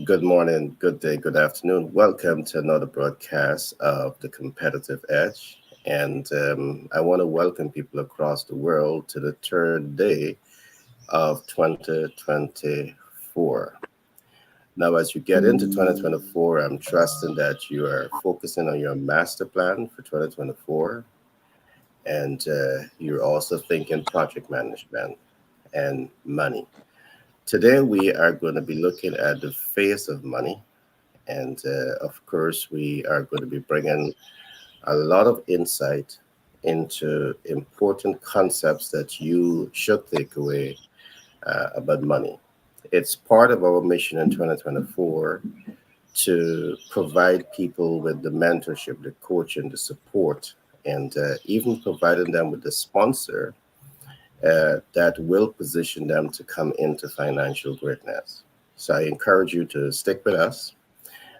Good morning, good day, good afternoon. Welcome to another broadcast of The Competitive Edge. And I want to welcome people across the world to the third day of 2024. Now, as you get into 2024, I'm trusting that you are focusing on your master plan for 2024, and you're also thinking project management and money. Today, we are going to be looking at the face of money. And of course, we are going to be bringing a lot of insight into important concepts that you should take away about money. It's part of our mission in 2024 to provide people with the mentorship, the coaching, the support, and even providing them with the sponsor that will position them to come into financial greatness. So I encourage you to stick with us.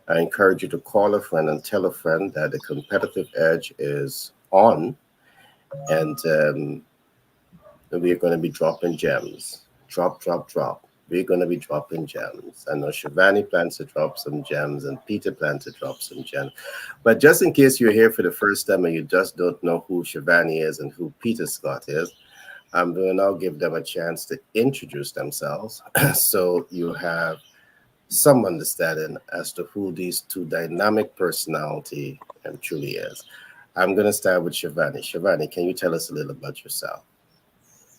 I encourage you to call a friend and tell a friend that the competitive edge is on, and we are going to be dropping gems. Drop, drop, drop. We're going to be dropping gems. I know Shivani plans to drop some gems, and Peter plans to drop some gems. But just in case you're here for the first time and you just don't know who Shivani is and who Peter Scott is, I'm going to now give them a chance to introduce themselves. So you have some understanding as to who these two dynamic personality truly is. I'm going to start with Shivani. Shivani, can you tell us a little about yourself?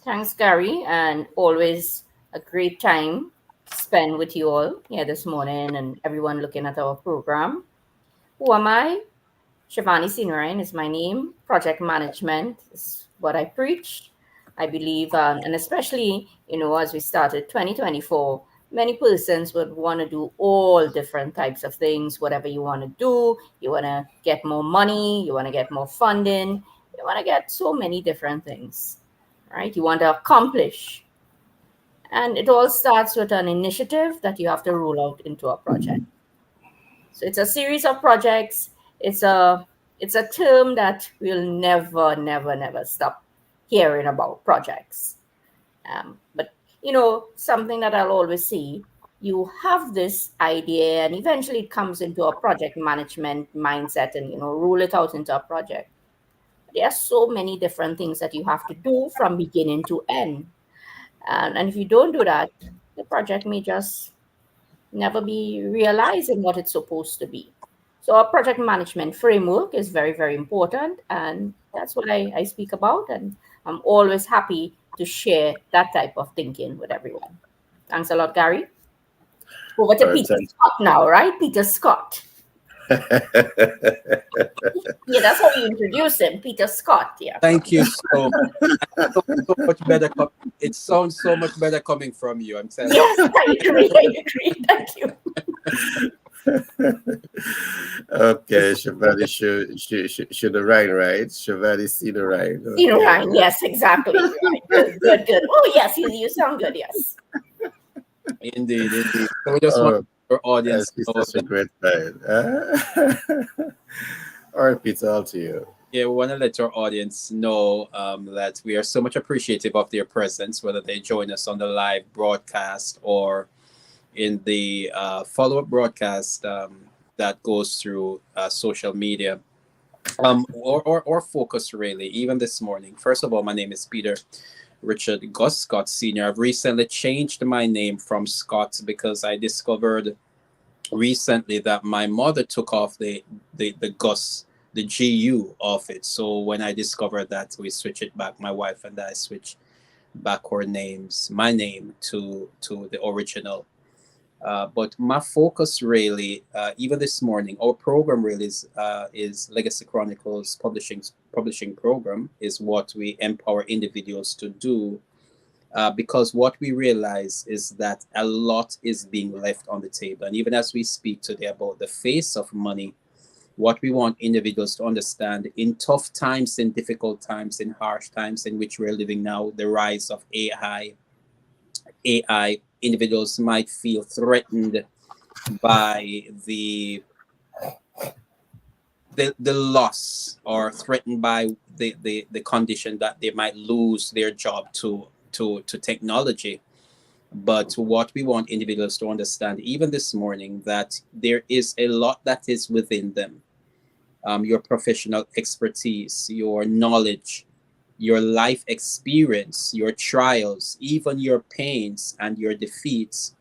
Thanks, Gary, and always a great time to spend with you all here this morning and everyone looking at our program. Who am I? Shivani Sinarayan is my name. Project management is what I preach. I believe, and especially, as we started 2024, many persons would want to do all different types of things, whatever you want to do. You want to get more money, you want to get more funding, you want to get so many different things, right? You want to accomplish. And it all starts with an initiative that you have to roll out into a project. So it's a series of projects. It's a term that we'll never, never, never stop hearing about projects. But something that I'll always see, you have this idea, and eventually it comes into a project management mindset, and roll it out into a project. There are so many different things that you have to do from beginning to end, and if you don't do that, the project may just never be realizing what it's supposed to be. So our project management framework is very, very important, and that's what I speak about. And I'm always happy to share that type of thinking with everyone. Thanks a lot, Gary. Over to All right, Peter thanks. Scott now, right? Peter Scott. Yeah, that's how you introduce him, Peter Scott. Yeah. Thank you so much. So much better. It sounds so much better coming from you. I'm telling you. Yes, I agree. I agree. Thank you. Okay, Shivani should have right? Shivani see the right. Okay. Ryan. Yes, exactly. Right. Good, good, good. Oh, yes, you sound good. Yes. Indeed. So we just want Oh, our audience she's to know such a that, great man. All right, Peter, all to you. yeah, we want to let our audience know that we are so much appreciative of their presence, whether they join us on the live broadcast or in the follow-up broadcast that goes through social media. Or focus really, even this morning. First of all, my name is Peter Richard Gus Scott Sr. I've recently changed my name from Scott because I discovered recently that my mother took off the Gus, the GU of it. So when I discovered that, we switch it back. My wife and I switch back our names, my name to the original. But my focus really, even this morning, our program really is Legacy Chronicles publishing program is what we empower individuals to do. Because what we realize is that a lot is being left on the table, and even as we speak today about the face of money, what we want individuals to understand in tough times, in difficult times, in harsh times in which we're living now, the rise of AI, individuals might feel threatened by the loss or threatened by the condition that they might lose their job to technology. But what we want individuals to understand, even this morning, that there is a lot that is within them. Your professional expertise, your knowledge, your life experience, your trials, even your pains and your defeats.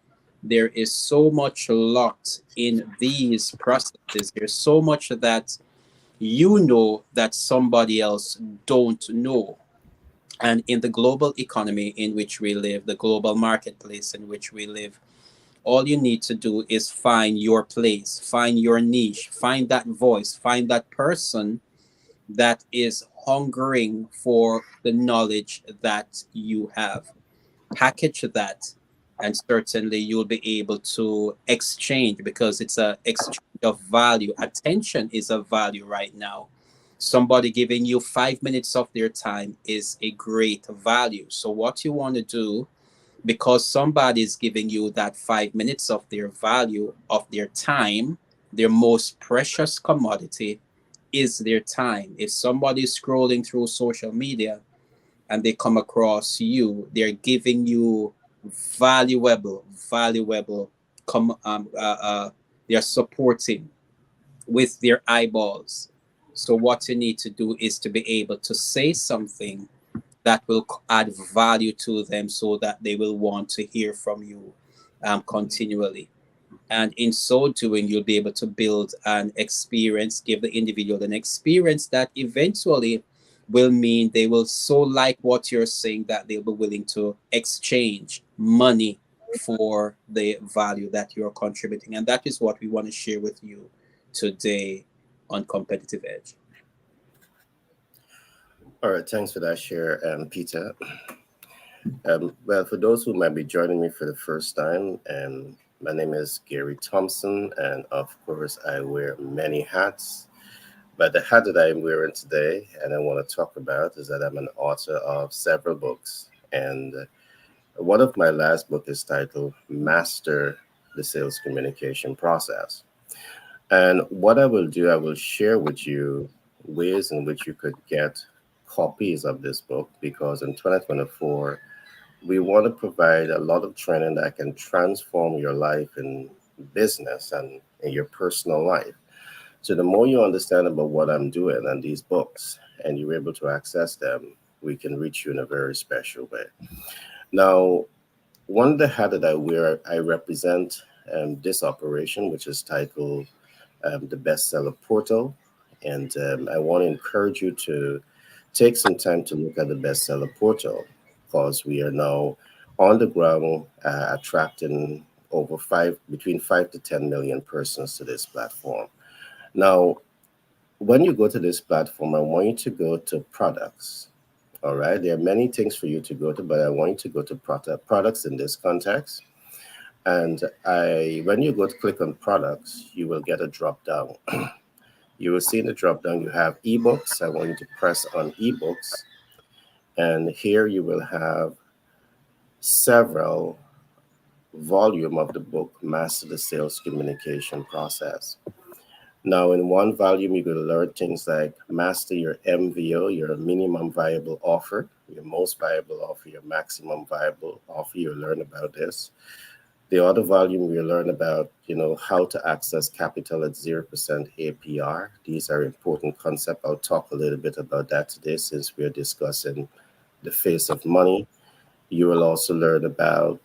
There is so much locked in these processes. There's so much that you know that somebody else don't know. And in the global economy in which we live, the global marketplace in which we live, all you need to do is find your place, find your niche, find that voice, find that person that is hungering for the knowledge that you have. Package that, and certainly you'll be able to exchange, because it's a exchange of value. Attention is a value right now. Somebody giving you 5 minutes of their time is a great value. So what you want to do, because somebody is giving you that 5 minutes of their value, of their time, their most precious commodity is their time. If somebody is scrolling through social media and they come across you, they're giving you valuable, they're supporting with their eyeballs. So what you need to do is to be able to say something that will add value to them, so that they will want to hear from you continually. And in so doing, you'll be able to build an experience, give the individual an experience that eventually will mean they will so like what you're saying that they'll be willing to exchange money for the value that you're contributing. And that is what we want to share with you today on Competitive Edge. All right, thanks for that share, Peter. Well, for those who might be joining me for the first time, my name is Gary Thompson, and of course, I wear many hats. But the hat that I'm wearing today, and I want to talk about, is that I'm an author of several books. And one of my last books is titled Master the Sales Communication Process. And what I will do, I will share with you ways in which you could get copies of this book, because in 2024, we want to provide a lot of training that can transform your life in business and in your personal life. So the more you understand about what I'm doing and these books, and you're able to access them, we can reach you in a very special way. Now, one of the hat that I wear, I represent this operation, which is titled the Bestseller Portal. And I want to encourage you to take some time to look at the Bestseller Portal, because we are now on the ground attracting between 5 to 10 million persons to this platform. Now, when you go to this platform, I want you to go to products. All right, there are many things for you to go to, but I want you to go to products in this context. And when you go to click on products, you will get a drop down. You will see in the drop down you have ebooks. I want you to press on ebooks. And here you will have several volume of the book, Master the Sales Communication Process. Now, in one volume, you're going to learn things like master your MVO, your minimum viable offer, your most viable offer, your maximum viable offer. You'll learn about this. The other volume, we'll learn about, how to access capital at 0% APR. These are important concepts. I'll talk a little bit about that today, since we're discussing the face of money. You will also learn about,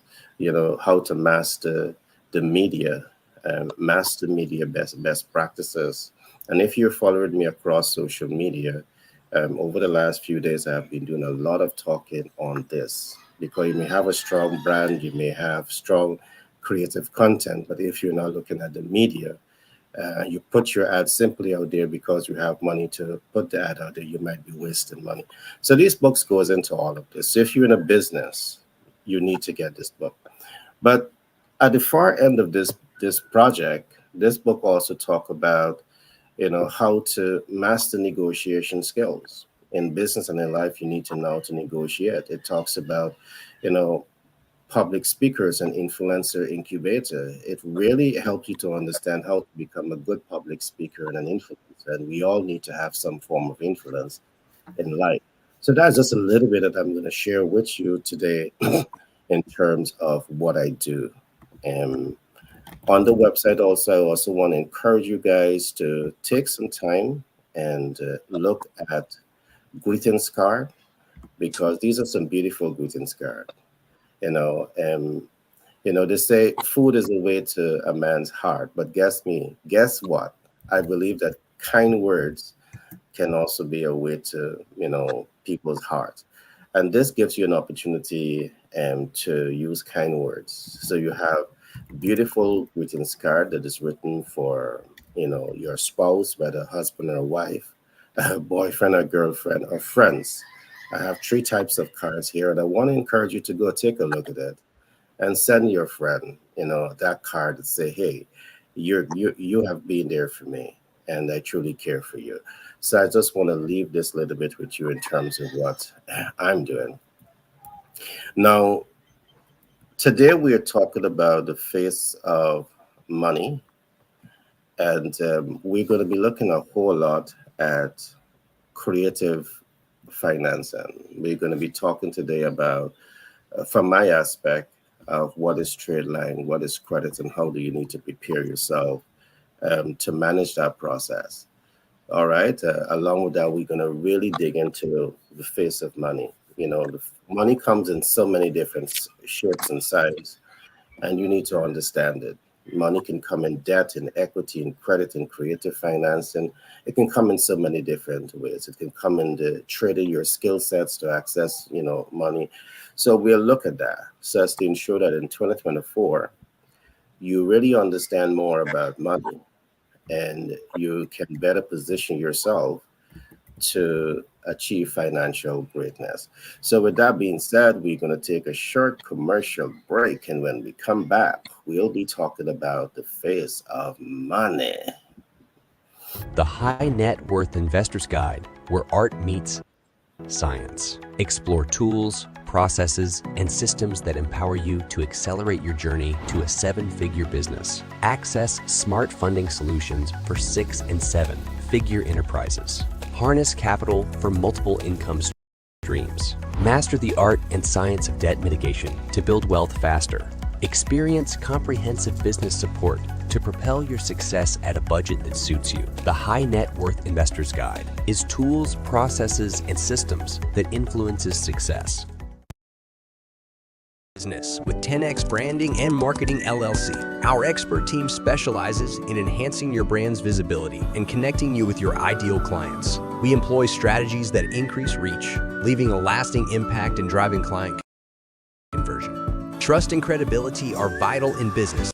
how to master the media, master media best practices. And if you're following me across social media, over the last few days, I've been doing a lot of talking on this, because you may have a strong brand, you may have strong creative content, but if you're not looking at the media, you put your ad simply out there because you have money to put the ad out there, you might be wasting money. So these books goes into all of this. So if you're in a business, you need to get this book. But at the far end of this project, this book also talk about, how to master negotiation skills. In business and in life, you need to know how to negotiate. It talks about, public speakers and influencer incubator. It really helps you to understand how to become a good public speaker and an influencer. And we all need to have some form of influence in life. So that's just a little bit that I'm going to share with you today. in terms of what I do. And on the website also, I also want to encourage you guys to take some time and look at greetings card, because these are some beautiful greetings card. You know, they say food is a way to a man's heart, but guess what? I believe that kind words can also be a way to, people's hearts. And this gives you an opportunity to use kind words. So you have beautiful greetings card that is written for, your spouse, whether husband or wife, a boyfriend or girlfriend or friends. I have three types of cards here, and I want to encourage you to go take a look at it and send your friend, that card and say, hey, you have been there for me, and I truly care for you. So I just want to leave this little bit with you in terms of what I'm doing. Now, today we are talking about the face of money, and we're going to be looking a whole lot at creative financing. We're going to be talking today about, from my aspect, of what is trade line, what is credit, and how do you need to prepare yourself to manage that process. All right. Along with that, we're going to really dig into the face of money. Money comes in so many different shapes and sizes, and you need to understand it. Money can come in debt, in equity, in credit, in creative financing. It can come in so many different ways. It can come in the trading your skill sets to access, money. So we'll look at that so as to ensure that in 2024, you really understand more about money and you can better position yourself to achieve financial greatness. So with that being said, we're going to take a short commercial break. And when we come back, we'll be talking about the face of money. The High Net Worth Investor's Guide, where art meets science. Explore tools, processes, and systems that empower you to accelerate your journey to a seven-figure business. Access smart funding solutions for 6- and 7-figure enterprises. Harness capital for multiple income streams. Master the art and science of debt mitigation to build wealth faster. Experience comprehensive business support to propel your success at a budget that suits you. The High Net Worth Investor's Guide is tools, processes, and systems that influences success. Business with 10X Branding and Marketing LLC. Our expert team specializes in enhancing your brand's visibility and connecting you with your ideal clients. We employ strategies that increase reach, leaving a lasting impact and driving client conversion. Trust and credibility are vital in business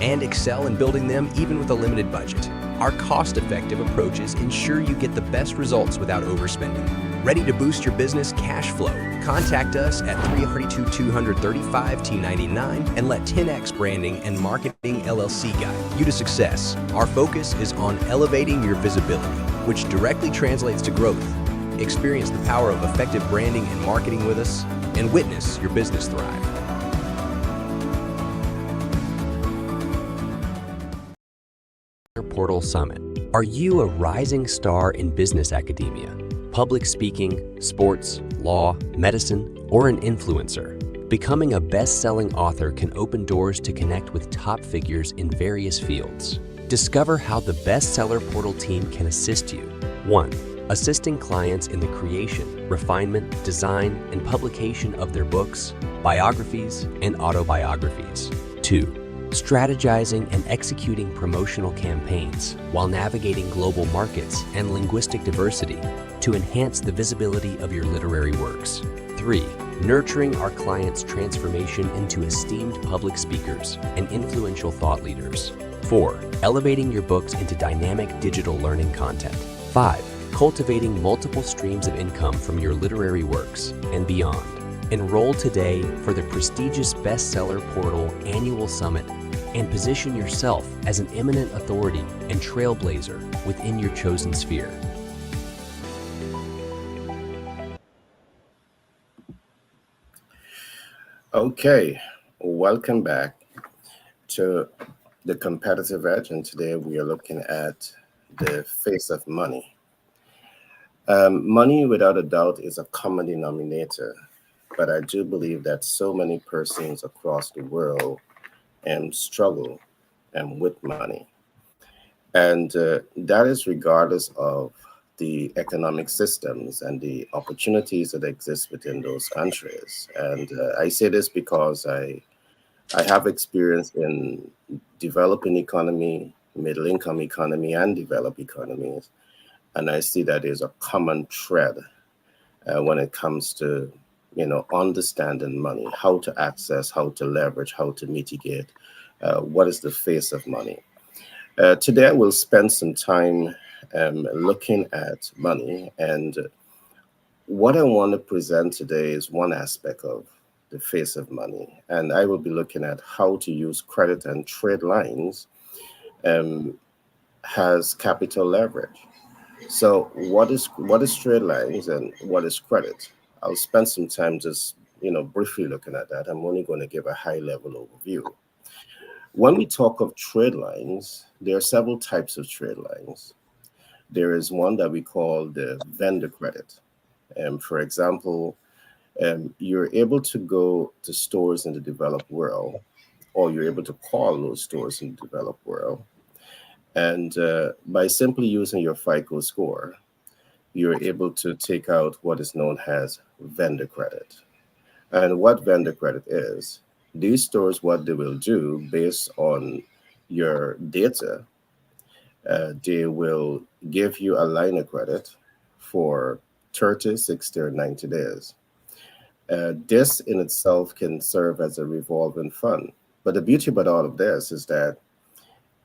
and excel in building them even with a limited budget. Our cost-effective approaches ensure you get the best results without overspending. Ready to boost your business cash flow? Contact us at 332-235 T99 and let 10X Branding and Marketing LLC guide you to success. Our focus is on elevating your visibility, which directly translates to growth. Experience the power of effective branding and marketing with us and witness your business thrive. Portal Summit. Are you a rising star in business academia, public speaking, sports, law, medicine, or an influencer? Becoming a best-selling author can open doors to connect with top figures in various fields. Discover how the Bestseller Portal team can assist you. 1. Assisting clients in the creation, refinement, design, and publication of their books, biographies, and autobiographies. 2. Strategizing and executing promotional campaigns while navigating global markets and linguistic diversity to enhance the visibility of your literary works. 3. Nurturing our clients' transformation into esteemed public speakers and influential thought leaders. 4. Elevating your books into dynamic digital learning content. 5. Cultivating multiple streams of income from your literary works and beyond. Enroll today for the prestigious Bestseller Portal Annual Summit and position yourself as an eminent authority and trailblazer within your chosen sphere. Okay, welcome back to the Competitive Edge, and today we are looking at the face of money. Money, without a doubt, is a common denominator but I do believe that so many persons across the world struggle with money. And that is regardless of the economic systems and the opportunities that exist within those countries. And I say this because I have experience in developing economy, middle income economy, and developed economies. And I see that there's a common thread when it comes to, understanding money, how to access, how to leverage, how to mitigate, what is the face of money. Today, I will spend some time looking at money. And what I want to present today is one aspect of the face of money. And I will be looking at how to use credit and trade lines as capital leverage. So what is trade lines and what is credit? I'll spend some time just briefly looking at that. I'm only going to give a high level overview. When we talk of trade lines, there are several types of trade lines. There is one that we call the vendor credit. For example, you're able to go to stores in the developed world, or you're able to call those stores in the developed world. And by simply using your FICO score, you're able to take out what is known as vendor credit. And what vendor credit is, these stores, what they will do based on your data, they will give you a line of credit for 30, 60, or 90 days. This in itself can serve as a revolving fund. But the beauty about all of this is that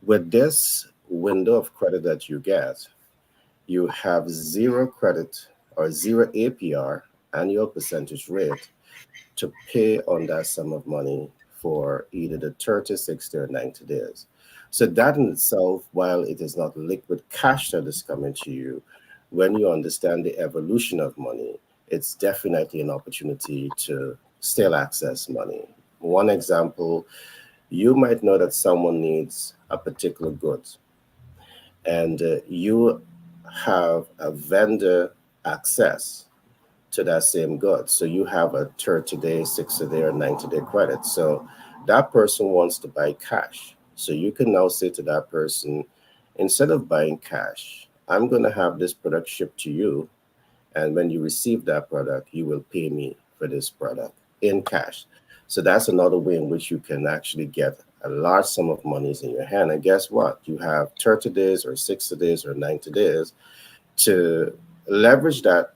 with this window of credit that you get, you have zero credit or zero APR, annual percentage rate, to pay on that sum of money for either the 30, 60, or 90 days. So that in itself, while it is not liquid cash that is coming to you, when you understand the evolution of money, it's definitely an opportunity to still access money. One example, you might know that someone needs a particular good, and you have a vendor access to that same good. So you have a 30-day, 60-day, or 90-day credit. So that person wants to buy cash. So you can now say to that person, instead of buying cash, I'm going to have this product shipped to you. And when you receive that product, you will pay me for this product in cash. So that's another way in which you can actually get a large sum of monies in your hand. And guess what? You have 30 days or 60 days or 90 days to leverage that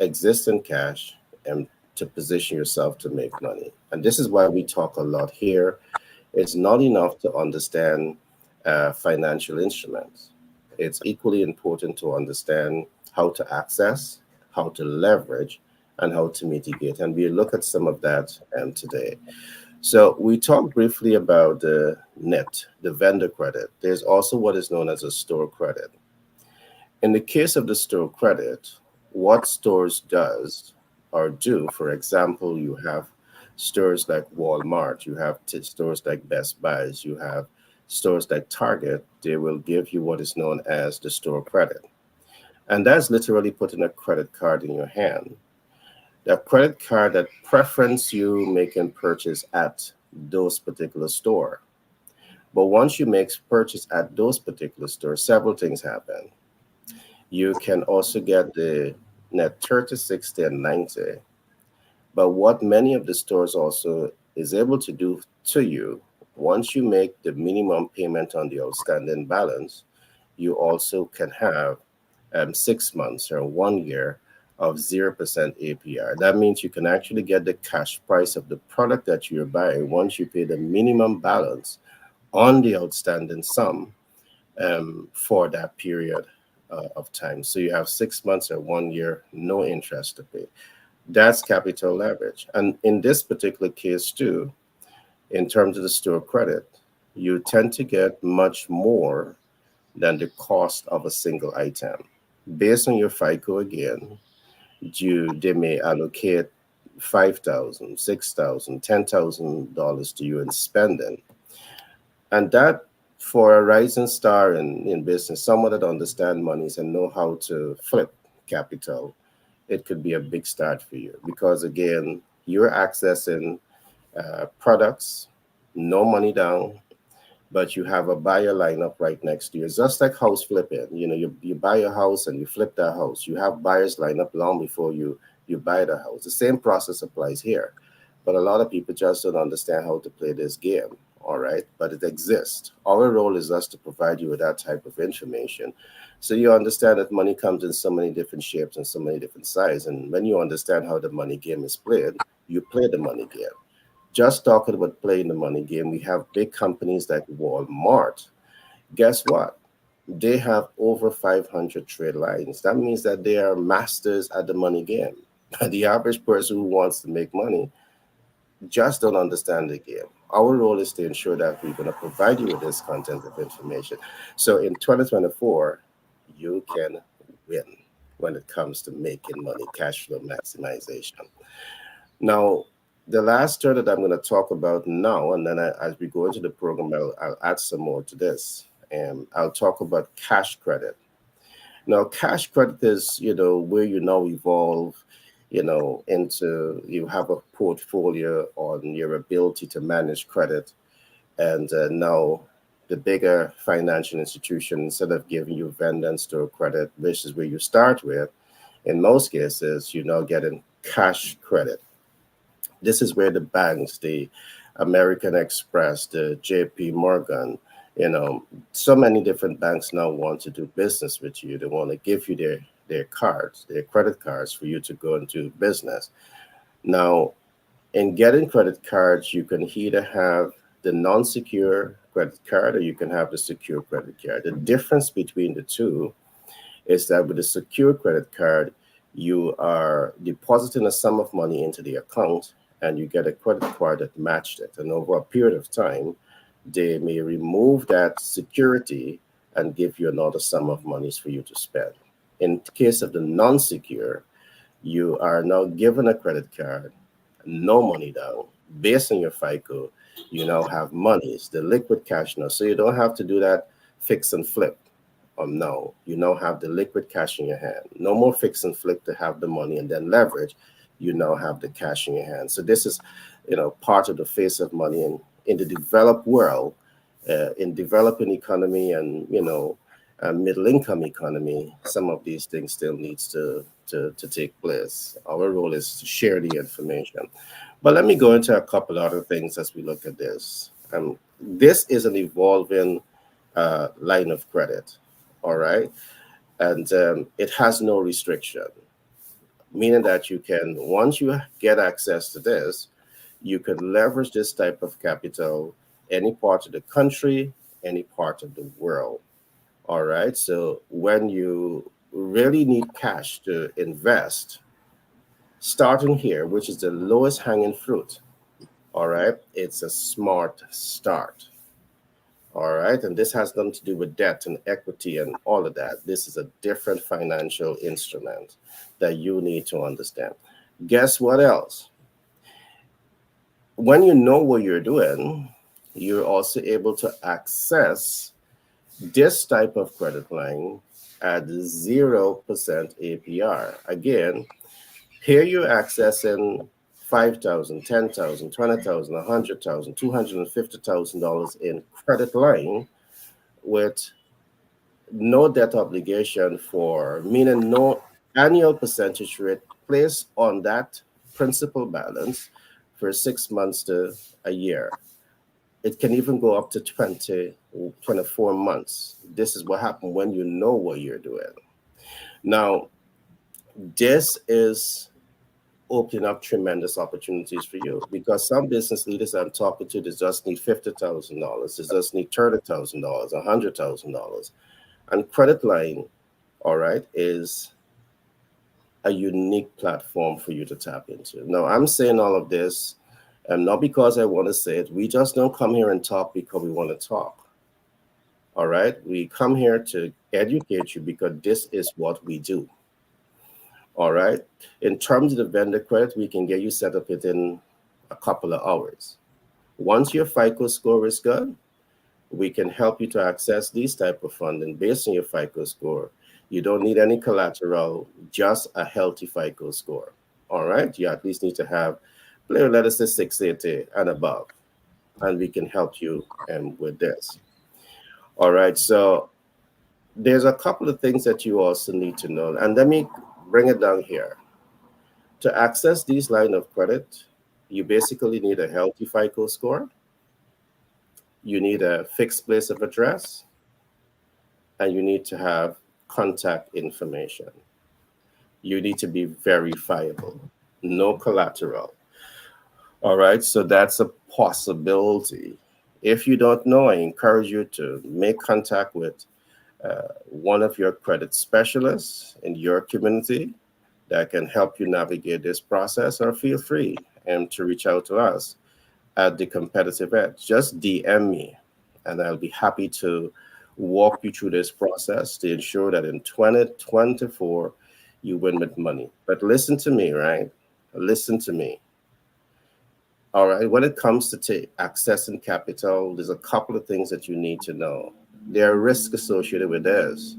existing cash and to position yourself to make money. And this is why we talk a lot here. It's not enough to understand financial instruments. It's equally important to understand how to access, how to leverage, and how to mitigate. And we'll look at some of that today. So we talked briefly about the NET, the vendor credit. There's also what is known as a store credit. In the case of the store credit, what stores does or do, for example, you have stores like Walmart, you have stores like Best Buys, you have stores like Target, they will give you what is known as the store credit. And that's literally putting a credit card in your hand. The credit card that preference you making purchase at those particular store. But once you make purchase at those particular stores, several things happen. You can also get the net 30, 60, and 90. But what many of the stores also is able to do to you, once you make the minimum payment on the outstanding balance, you also can have 6 months or 1 year of 0% APR. That means you can actually get the cash price of the product that you're buying once you pay the minimum balance on the outstanding sum for that period of time. So you have 6 months or 1 year, no interest to pay. That's capital leverage. And in this particular case too, in terms of the store credit, you tend to get much more than the cost of a single item. Based on your FICO again, they may allocate $5,000, $6,000, $10,000 to you in spending. And that, for a rising star in business, someone that understands monies and know how to flip capital, it could be a big start for you. Because again, you're accessing products, no money down, but you have a buyer lineup right next to you. It's just like house flipping. You buy a house and you flip that house. You have buyers lined up long before you buy the house. The same process applies here. But a lot of people just don't understand how to play this game. All right. But it exists. Our role is us to provide you with that type of information. So you understand that money comes in so many different shapes and so many different sizes. And when you understand how the money game is played, you play the money game. Just talking about playing the money game, we have big companies like Walmart. Guess what? They have over 500 trade lines. That means that they are masters at the money game. The average person who wants to make money just don't understand the game. Our role is to ensure that we're going to provide you with this content of information. So in 2024, you can win when it comes to making money, cash flow maximization. Now, the last term that I'm going to talk about now, and then as we go into the program, I'll add some more to this. And I'll talk about cash credit. Now, cash credit is, where you now evolve, into you have a portfolio on your ability to manage credit. And now the bigger financial institution, instead of giving you vendor and store credit, which is where you start with, in most cases, you're now getting cash credit. This is where the banks, the American Express, the JP Morgan, so many different banks now want to do business with you. They want to give you their cards, their credit cards for you to go and do business. Now, in getting credit cards, you can either have the non-secure credit card or you can have the secure credit card. The difference between the two is that with the secure credit card, you are depositing a sum of money into the account and you get a credit card that matched it. And over a period of time, they may remove that security and give you another sum of monies for you to spend. In case of the non-secure, you are now given a credit card, no money down. Based on your FICO, you now have monies, the liquid cash now. So you don't have to do that fix and flip. No, you now have the liquid cash in your hand. No more fix and flip to have the money and then leverage. You now have the cash in your hand. So this is, part of the face of money in the developed world, in developing economy and, middle income economy. Some of these things still needs to take place. Our role is to share the information. But let me go into a couple other things as we look at this. This is an evolving line of credit, all right? And it has no restriction, meaning that you can, once you get access to this, you can leverage this type of capital any part of the country, any part of the world. All right. So when you really need cash to invest, starting here, which is the lowest hanging fruit, all right, it's a smart start. All right. And this has nothing to do with debt and equity and all of that. This is a different financial instrument that you need to understand. Guess what else? When you know what you're doing, you're also able to access this type of credit line at 0% APR. Again, here you're accessing $5,000, $10,000, $20,000, $100,000, $250,000 in credit line with no debt obligation meaning no annual percentage rate placed on that principal balance for 6 months to a year. It can even go up to 24 months. This is what happens when you know what you're doing. Now, this is opening up tremendous opportunities for you because some business leaders I'm talking to, they just need $50,000. They just need $30,000, $100,000. And credit line, all right, is a unique platform for you to tap into. Now, I'm saying all of this, and not because I want to say it. We just don't come here and talk because we want to talk. All right? We come here to educate you because this is what we do. All right? In terms of the vendor credit, we can get you set up within a couple of hours. Once your FICO score is good, we can help you to access these type of funding based on your FICO score. You don't need any collateral, just a healthy FICO score. All right? You at least need to have let us say 680 and above, and we can help you with this. All right, so there's a couple of things that you also need to know, and let me bring it down here. To access these line of credit, you basically need a healthy FICO score, you need a fixed place of address, and you need to have contact information. You need to be verifiable, no collateral. All right, so that's a possibility. If you don't know, I encourage you to make contact with one of your credit specialists in your community that can help you navigate this process, or feel free to reach out to us at The Competitive Edge. Just DM me, and I'll be happy to walk you through this process to ensure that in 2024, you win with money. But listen to me, right? Listen to me. All right, when it comes to accessing capital, there's a couple of things that you need to know. There are risks associated with this.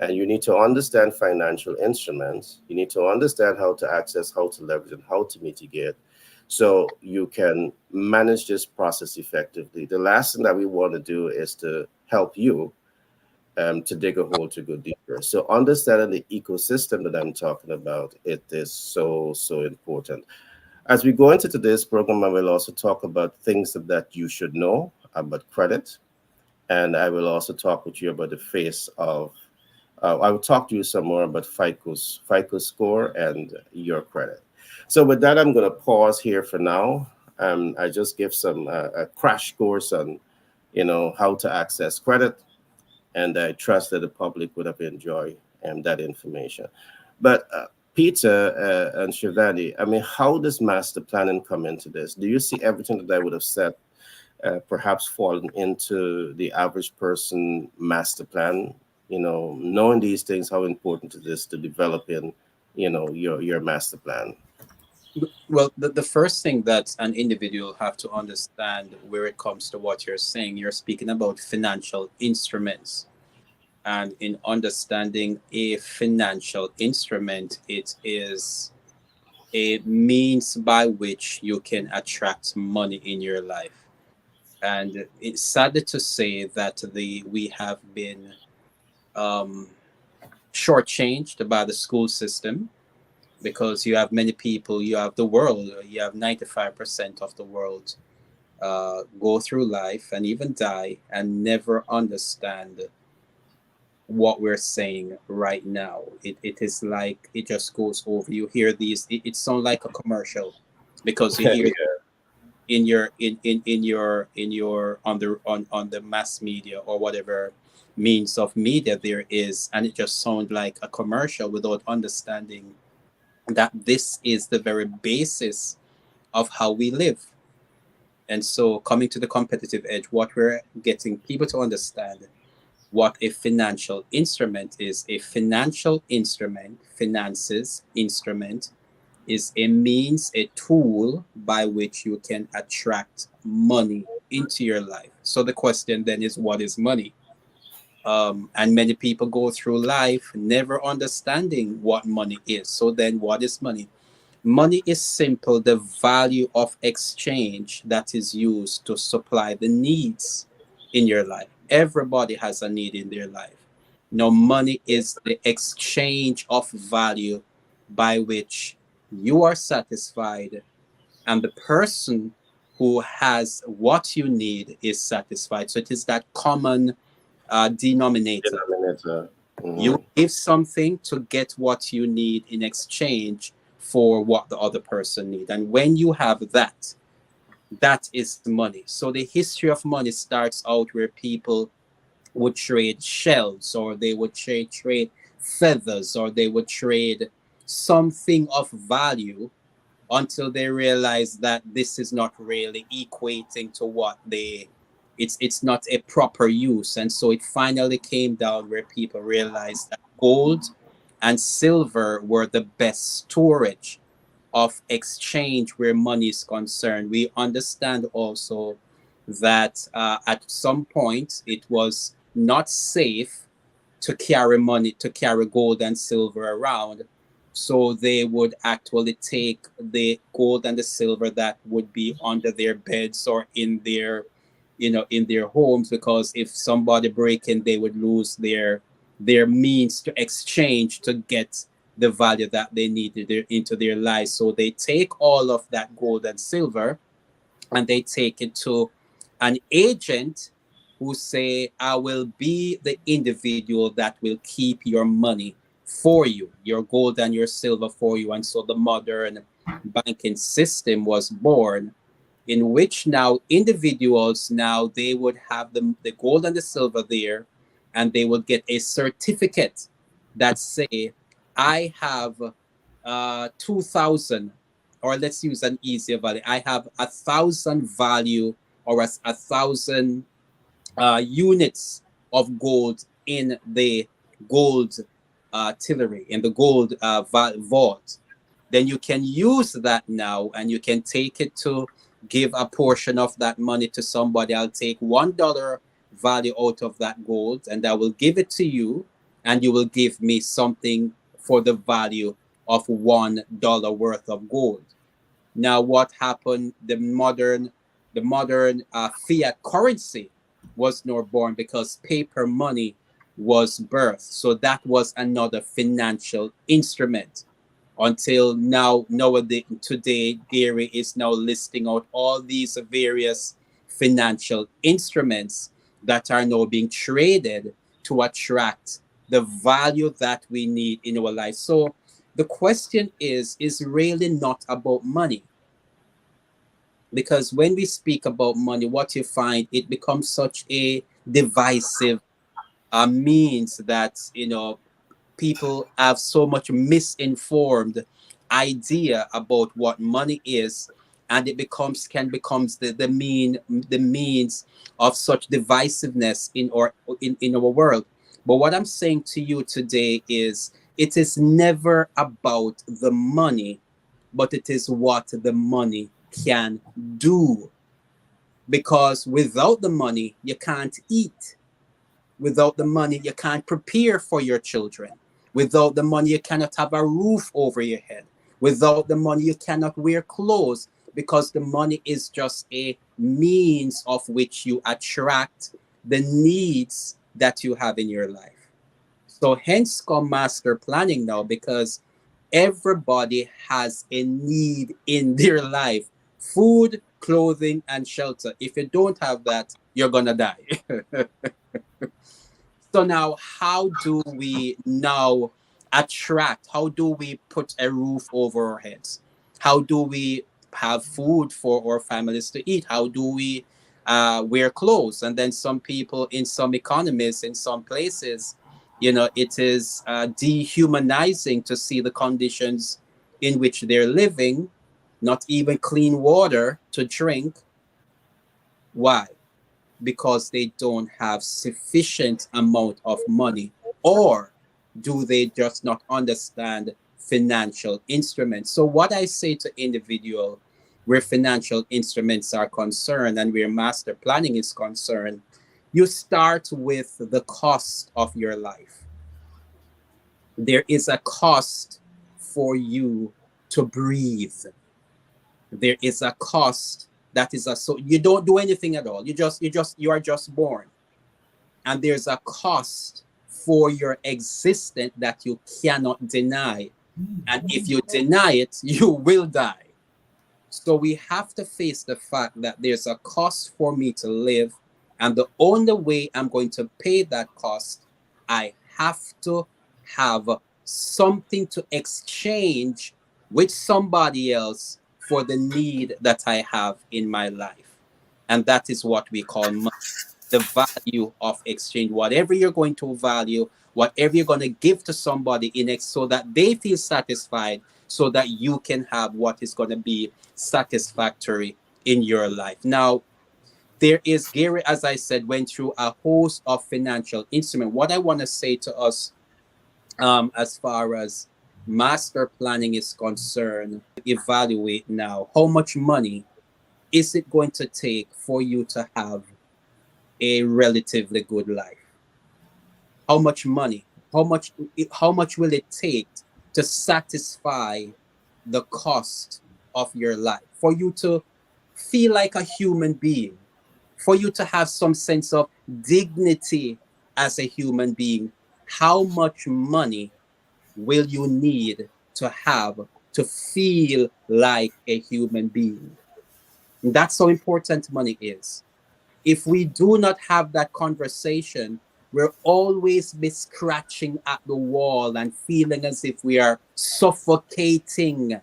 And you need to understand financial instruments. You need to understand how to access, how to leverage, and how to mitigate, so you can manage this process effectively. The last thing that we want to do is to help you to dig a hole to go deeper. So understanding the ecosystem that I'm talking about, it is so, so important. As we go into today's program, I will also talk about things that you should know about credit. And I will also talk with you about the face of, I will talk to you some more about FICO score and your credit. So with that, I'm going to pause here for now. I just give some a crash course on, how to access credit. And I trust that the public would have enjoyed that information. But Peter and Shivani, I mean, how does master planning come into this? Do you see everything that I would have said perhaps falling into the average person master plan? Knowing these things, how important it is to develop in, your master plan. Well, the first thing that an individual have to understand where it comes to what you're saying, you're speaking about financial instruments. And in understanding a financial instrument, it is a means by which you can attract money in your life. And it's sad to say that we have been shortchanged by the school system, because you have many people, you have the world, you have 95% of the world go through life and even die and never understand what we're saying right now. It is like it just goes over. You hear these, it sounds like a commercial, because you hear in your on the mass media or whatever means of media there is, and it just sounds like a commercial without understanding that this is the very basis of how we live. And so coming to the competitive edge, what we're getting people to understand what a financial instrument is. A financial instrument, finances instrument, is a means, a tool by which you can attract money into your life. So the question then is, what is money? And many people go through life never understanding what money is. So then what is money? Money is simple, the value of exchange that is used to supply the needs in your life. Everybody has a need in their life. Now, money is the exchange of value by which you are satisfied and the person who has what you need is satisfied. So it is that common denominator. Mm-hmm. You give something to get what you need in exchange for what the other person needs. And when you have that, that is money. So the history of money starts out where people would trade shells, or they would trade feathers, or they would trade something of value until they realize that this is not really equating to what it's not a proper use. And so it finally came down where people realized that gold and silver were the best storage of exchange where money is concerned. We understand also that at some point it was not safe to carry money, to carry gold and silver around, So they would actually take the gold and the silver that would be under their beds or in their, in their homes, because if somebody break in, they would lose their means to exchange to get the value that they needed into their lives. So they take all of that gold and silver and they take it to an agent who say, I will be the individual that will keep your money for you, your gold and your silver for you. And so the modern banking system was born, in which now individuals, now they would have the gold and the silver there, and they would get a certificate that say, I have 2,000, or let's use an easier value. I have 1,000 value, or 1,000 units of gold in the gold tillery, in the gold vault. Then you can use that now, and you can take it to give a portion of that money to somebody. I'll take $1 value out of that gold, and I will give it to you, and you will give me something for the value of $1 worth of gold. Now, what happened? The modern fiat currency was now born because paper money was birthed. So that was another financial instrument. Until now, nowadays, today, Gary is now listing out all these various financial instruments that are now being traded to attract the value that we need in our life. So the question is really not about money. Because when we speak about money, what you find, it becomes such a divisive means that, people have so much misinformed idea about what money is, and it becomes the means of such divisiveness in our world. But what I'm saying to you today is, it is never about the money, but it is what the money can do. Because without the money, you can't eat. Without the money, you can't prepare for your children. Without the money, you cannot have a roof over your head. Without the money, you cannot wear clothes, because the money is just a means of which you attract the needs that you have in your life. So hence come master planning now, because everybody has a need in their life: food, clothing, and shelter. If you don't have that, you're gonna die. So now, how do we now attract? How do we put a roof over our heads? How do we have food for our families to eat? How do we wear clothes? And then some people in some economies, in some places, it is dehumanizing to see the conditions in which they're living, not even clean water to drink. Why? Because they don't have sufficient amount of money, or do they just not understand financial instruments? So what I say to individual, where financial instruments are concerned and where master planning is concerned, you start with the cost of your life. There is a cost for you to breathe. There is a cost that is so you don't do anything at all. You are just born. And there's a cost for your existence that you cannot deny. And if you deny it, you will die. So we have to face the fact that there's a cost for me to live. And the only way I'm going to pay that cost, I have to have something to exchange with somebody else for the need that I have in my life. And that is what we call money, the value of exchange. Whatever you're going to value, whatever you're going to give to somebody so that they feel satisfied, so that you can have what is going to be satisfactory in your life. Now, there is, Gary, as I said, went through a host of financial instruments. What I want to say to us, as far as master planning is concerned, evaluate now, how much money is it going to take for you to have a relatively good life? How much money? How much will it take to satisfy the cost of your life, for you to feel like a human being, for you to have some sense of dignity as a human being. How much money will you need to have to feel like a human being? And that's how important money is. If we do not have that conversation, we'll always be scratching at the wall and feeling as if we are suffocating.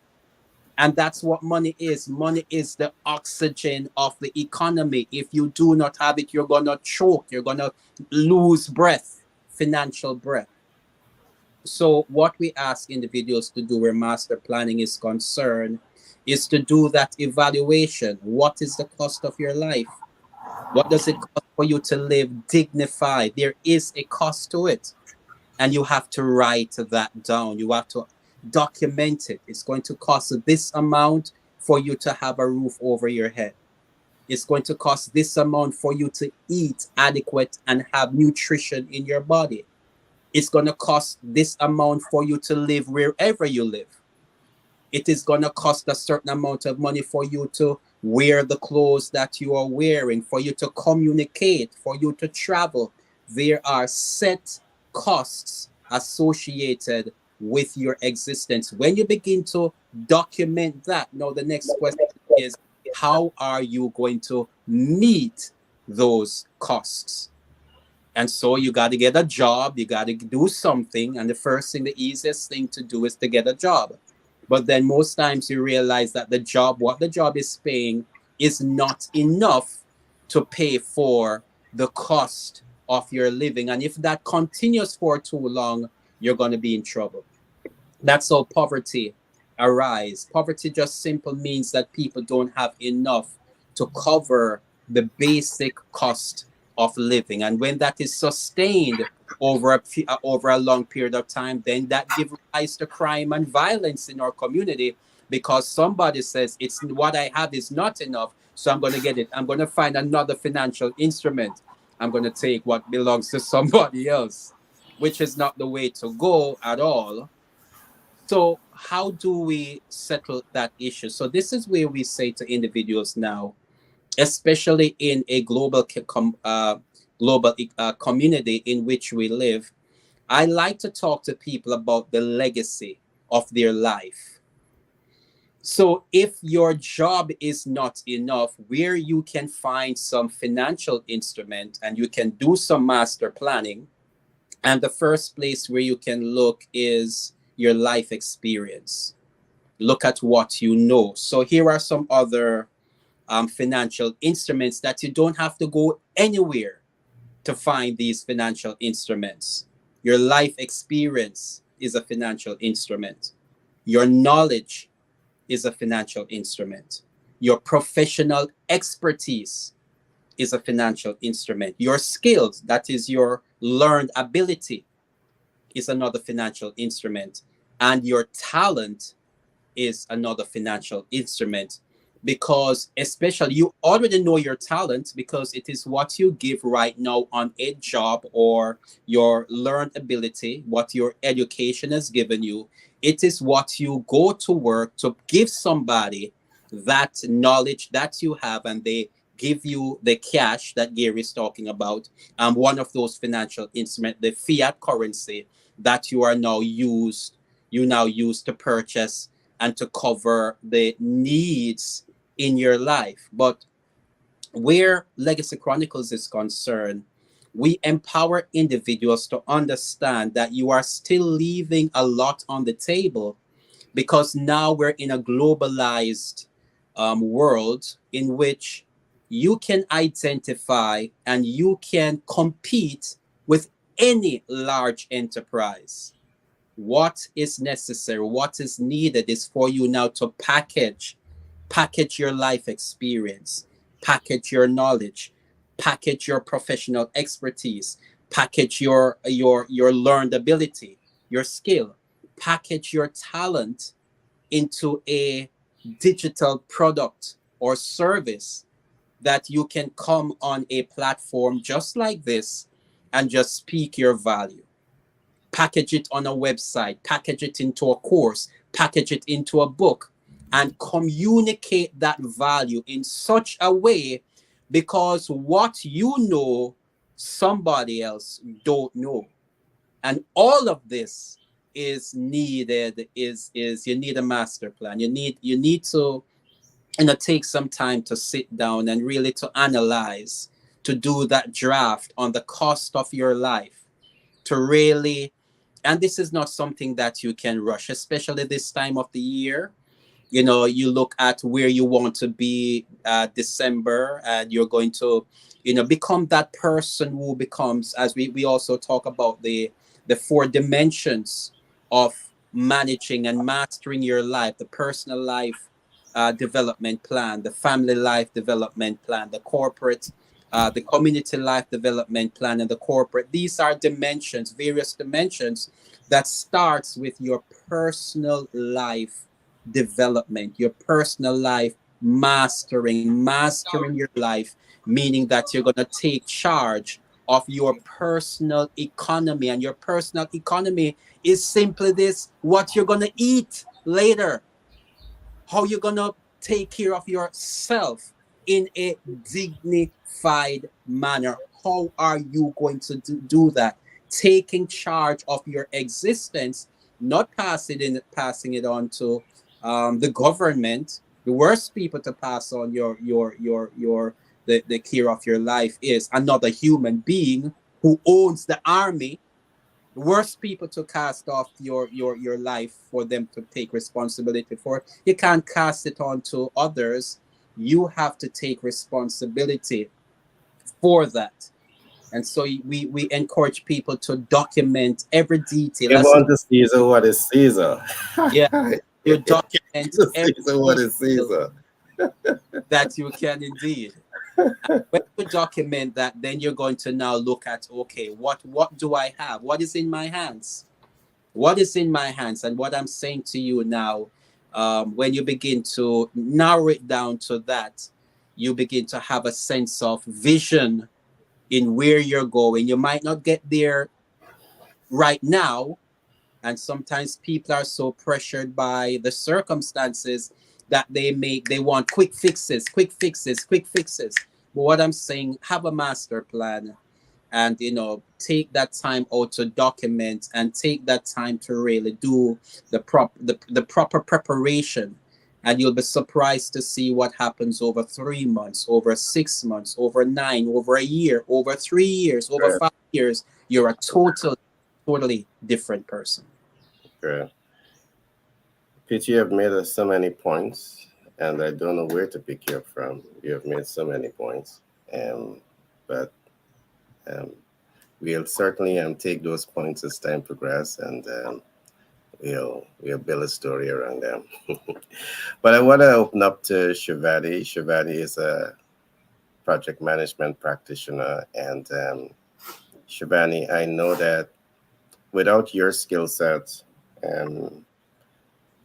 And that's what money is. Money is the oxygen of the economy. If you do not have it, you're going to choke. You're going to lose breath, financial breath. So what we ask individuals to do where master planning is concerned is to do that evaluation. What is the cost of your life? What does it cost for you to live dignified? There is a cost to it. And you have to write that down. You have to document it. It's going to cost this amount for you to have a roof over your head. It's going to cost this amount for you to eat adequate and have nutrition in your body. It's going to cost this amount for you to live wherever you live. It is going to cost a certain amount of money for you to wear the clothes that you are wearing, for you to communicate, for you to travel. There are set costs associated with your existence. When you begin to document that, now the next question is, how are you going to meet those costs? And so you got to get a job, you got to do something. And the first thing, the easiest thing to do is to get a job. But then most times you realize that the job, what the job is paying, is not enough to pay for the cost of your living. And if that continues for too long, you're going to be in trouble. That's how poverty arises. Poverty just simply means that people don't have enough to cover the basic cost of living. And when that is sustained over a long period of time, then that gives rise to crime and violence in our community, because somebody says, it's what I have is not enough, so I'm going to get it. I'm going to find another financial instrument. I'm going to take what belongs to somebody else, which is not the way to go at all. So how do we settle that issue? So this is where we say to individuals now, especially in a global community in which we live, I like to talk to people about the legacy of their life. So if your job is not enough, where you can find some financial instrument and you can do some master planning, and the first place where you can look is your life experience. Look at what you know. So here are some other financial instruments that you don't have to go anywhere to find these financial instruments. Your life experience is a financial instrument. Your knowledge is a financial instrument. Your professional expertise is a financial instrument. Your skills, that is your learned ability, is another financial instrument. And your talent is another financial instrument, because especially you already know your talent because it is what you give right now on a job, or your learned ability, what your education has given you. It is what you go to work to give somebody that knowledge that you have, and they give you the cash that Gary is talking about. One of those financial instruments, the fiat currency that you now use to purchase and to cover the needs in your life. But where Legacy Chronicles is concerned, we empower individuals to understand that you are still leaving a lot on the table, because now we're in a globalized world in which you can identify and you can compete with any large enterprise. What is necessary, what is needed is for you now to package your life experience, package your knowledge, package your professional expertise, package your learned ability, your skill, package your talent into a digital product or service that you can come on a platform just like this and just speak your value. package it on a website, package it into a course, package it into a book, and communicate that value in such a way, because what you know, somebody else don't know. And all of this is needed, is you need a master plan. You need to take some time to sit down and really to analyze, to do that draft on the cost of your life, to really, and this is not something that you can rush, especially this time of the year. You look at where you want to be December, and you're going to become that person who becomes, as we also talk about the four dimensions of managing and mastering your life: the personal life development plan, the family life development plan, the corporate the community life development plan, and the corporate. These are dimensions, various dimensions, that starts with your personal life development, your personal life mastering your life, meaning that you're going to take charge of your personal economy. And your personal economy is simply this: what you're going to eat later, how you're going to take care of yourself in a dignified manner. How are you going to do that? Taking charge of your existence, not passing it on to the government. The worst people to pass on the care of your life is another human being who owns the army. The worst people to cast off your life, for them to take responsibility for. You can't cast it on to others. You have to take responsibility for that. And so we encourage people to document every detail. Give unto Caesar what is Caesar. Yeah, you document every Caesar what is Caesar. that you can indeed. And when you document that, then you're going to now look at, okay, what do I have? What is in my hands? What is in my hands? And what I'm saying to you now, when you begin to narrow it down to that, you begin to have a sense of vision in where you're going. You might not get there right now. And sometimes people are so pressured by the circumstances that they want quick fixes. But what I'm saying, have a master plan, and take that time out to document, and take that time to really do the proper preparation. And you'll be surprised to see what happens over 3 months, over 6 months, over 9, over a year, over 3 years, over 5 years. You're a totally different person. Sure. Pete, you have made so many points, and I don't know where to pick you up from. You have made so many points, but we'll certainly take those points as time progress, and we'll build a story around them. But I want to open up to Shivani. Shivani is a project management practitioner, and Shivani, I know that without your skill set,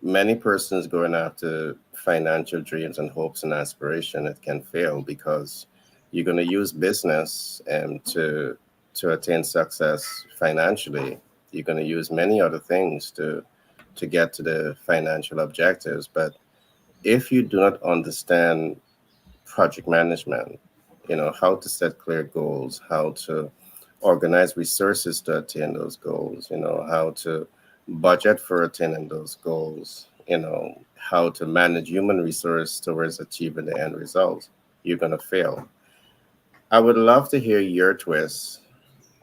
many persons going after financial dreams and hopes and aspiration, it can fail, because you're going to use business to attain success financially. You're going to use many other things to get to the financial objectives. But if you do not understand project management, how to set clear goals, how to organize resources to attain those goals, how to budget for attaining those goals, how to manage human resource towards achieving the end result, you're going to fail. I would love to hear your twist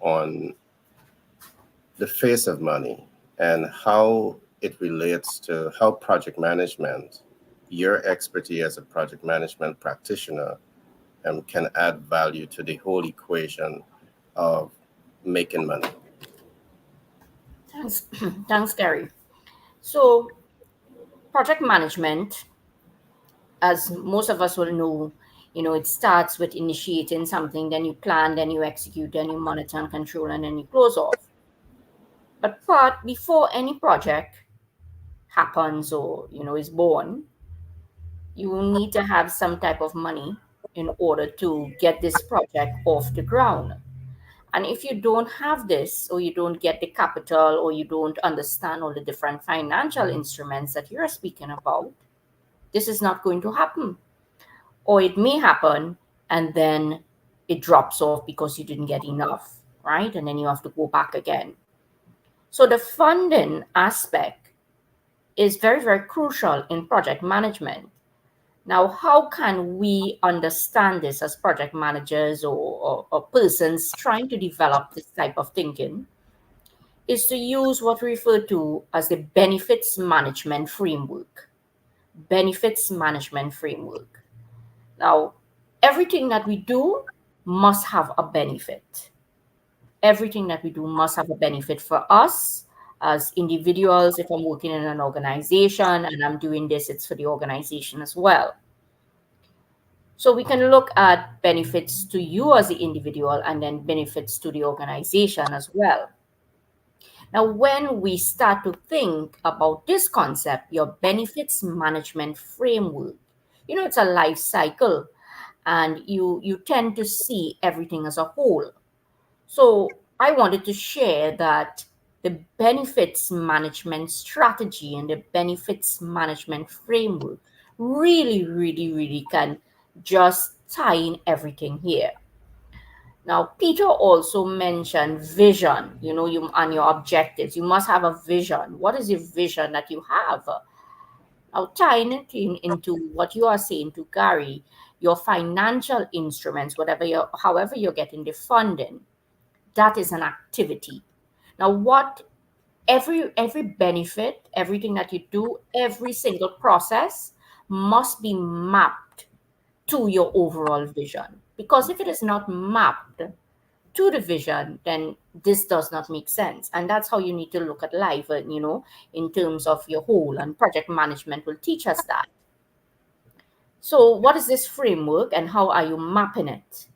on the face of money and how it relates to how project management, your expertise as a project management practitioner, can add value to the whole equation of making money. Thanks, Gary. So, project management, as most of us will know, it starts with initiating something, then you plan, then you execute, then you monitor and control, and then you close off. But before any project happens or is born, you need to have some type of money in order to get this project off the ground. And if you don't have this, or you don't get the capital, or you don't understand all the different financial instruments that you're speaking about, this is not going to happen. Or it may happen and then it drops off because you didn't get enough, right? And then you have to go back again. So the funding aspect is very, very crucial in project management. Now, how can we understand this as project managers or persons trying to develop this type of thinking? Is to use what we refer to as the benefits management framework. Benefits management framework. Now, everything that we do must have a benefit. Everything that we do must have a benefit for us as individuals. If I'm working in an organization and I'm doing this, it's for the organization as well. So we can look at benefits to you as the individual and then benefits to the organization as well. Now, when we start to think about this concept, your benefits management framework, it's a life cycle, and you tend to see everything as a whole. So I wanted to share that the benefits management strategy and the benefits management framework really, really, really can just tie in everything here. Now, Peter also mentioned vision, you and your objectives. You must have a vision. What is the vision that you have? Now, tying it into what you are saying to Gary, your financial instruments, however you're getting the funding, that is an activity. Now, every benefit, everything that you do, every single process must be mapped to your overall vision. Because if it is not mapped to the vision, then this does not make sense. And that's how you need to look at life, in terms of your whole. And project management will teach us that. So, what is this framework and how are you mapping it?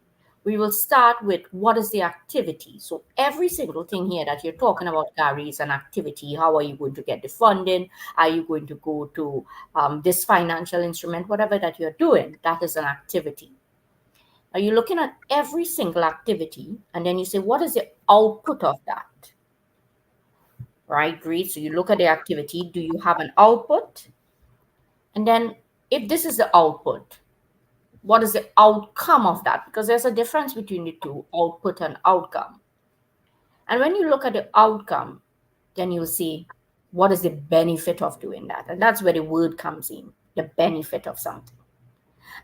We will start with what is the activity. So every single thing here that you're talking about, Gary, is an activity. How are you going to get the funding? Are you going to go to this financial instrument? Whatever that you're doing, that is an activity. Are you looking at every single activity and then you say, what is the output of that? Right, great. So you look at the activity. Do you have an output? And then if this is the output, what is the outcome of that? Because there's a difference between the two, output and outcome. And when you look at the outcome, then you'll see what is the benefit of doing that. And that's where the word comes in, the benefit of something.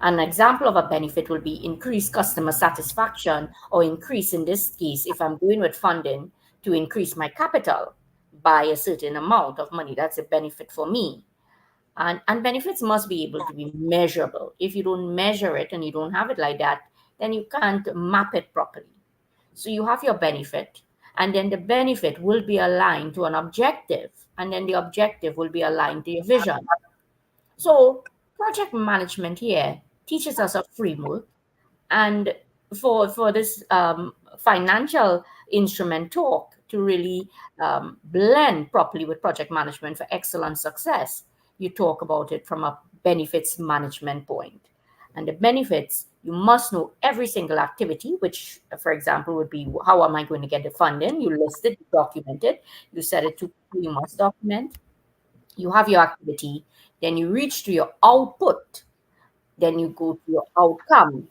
An example of a benefit will be increased customer satisfaction, or increase, in this case, if I'm going with funding, to increase my capital by a certain amount of money. That's a benefit for me. And benefits must be able to be measurable. If you don't measure it and you don't have it like that, then you can't map it properly. So you have your benefit, and then the benefit will be aligned to an objective, and then the objective will be aligned to your vision. So project management here teaches us a framework, and for this financial instrument talk to really blend properly with project management for excellent success, you talk about it from a benefits management point. And the benefits, you must know every single activity, which, for example, would be, how am I going to get the funding? You list it, you document it, you set it to, you must document. You have your activity, then you reach to your output, then you go to your outcome,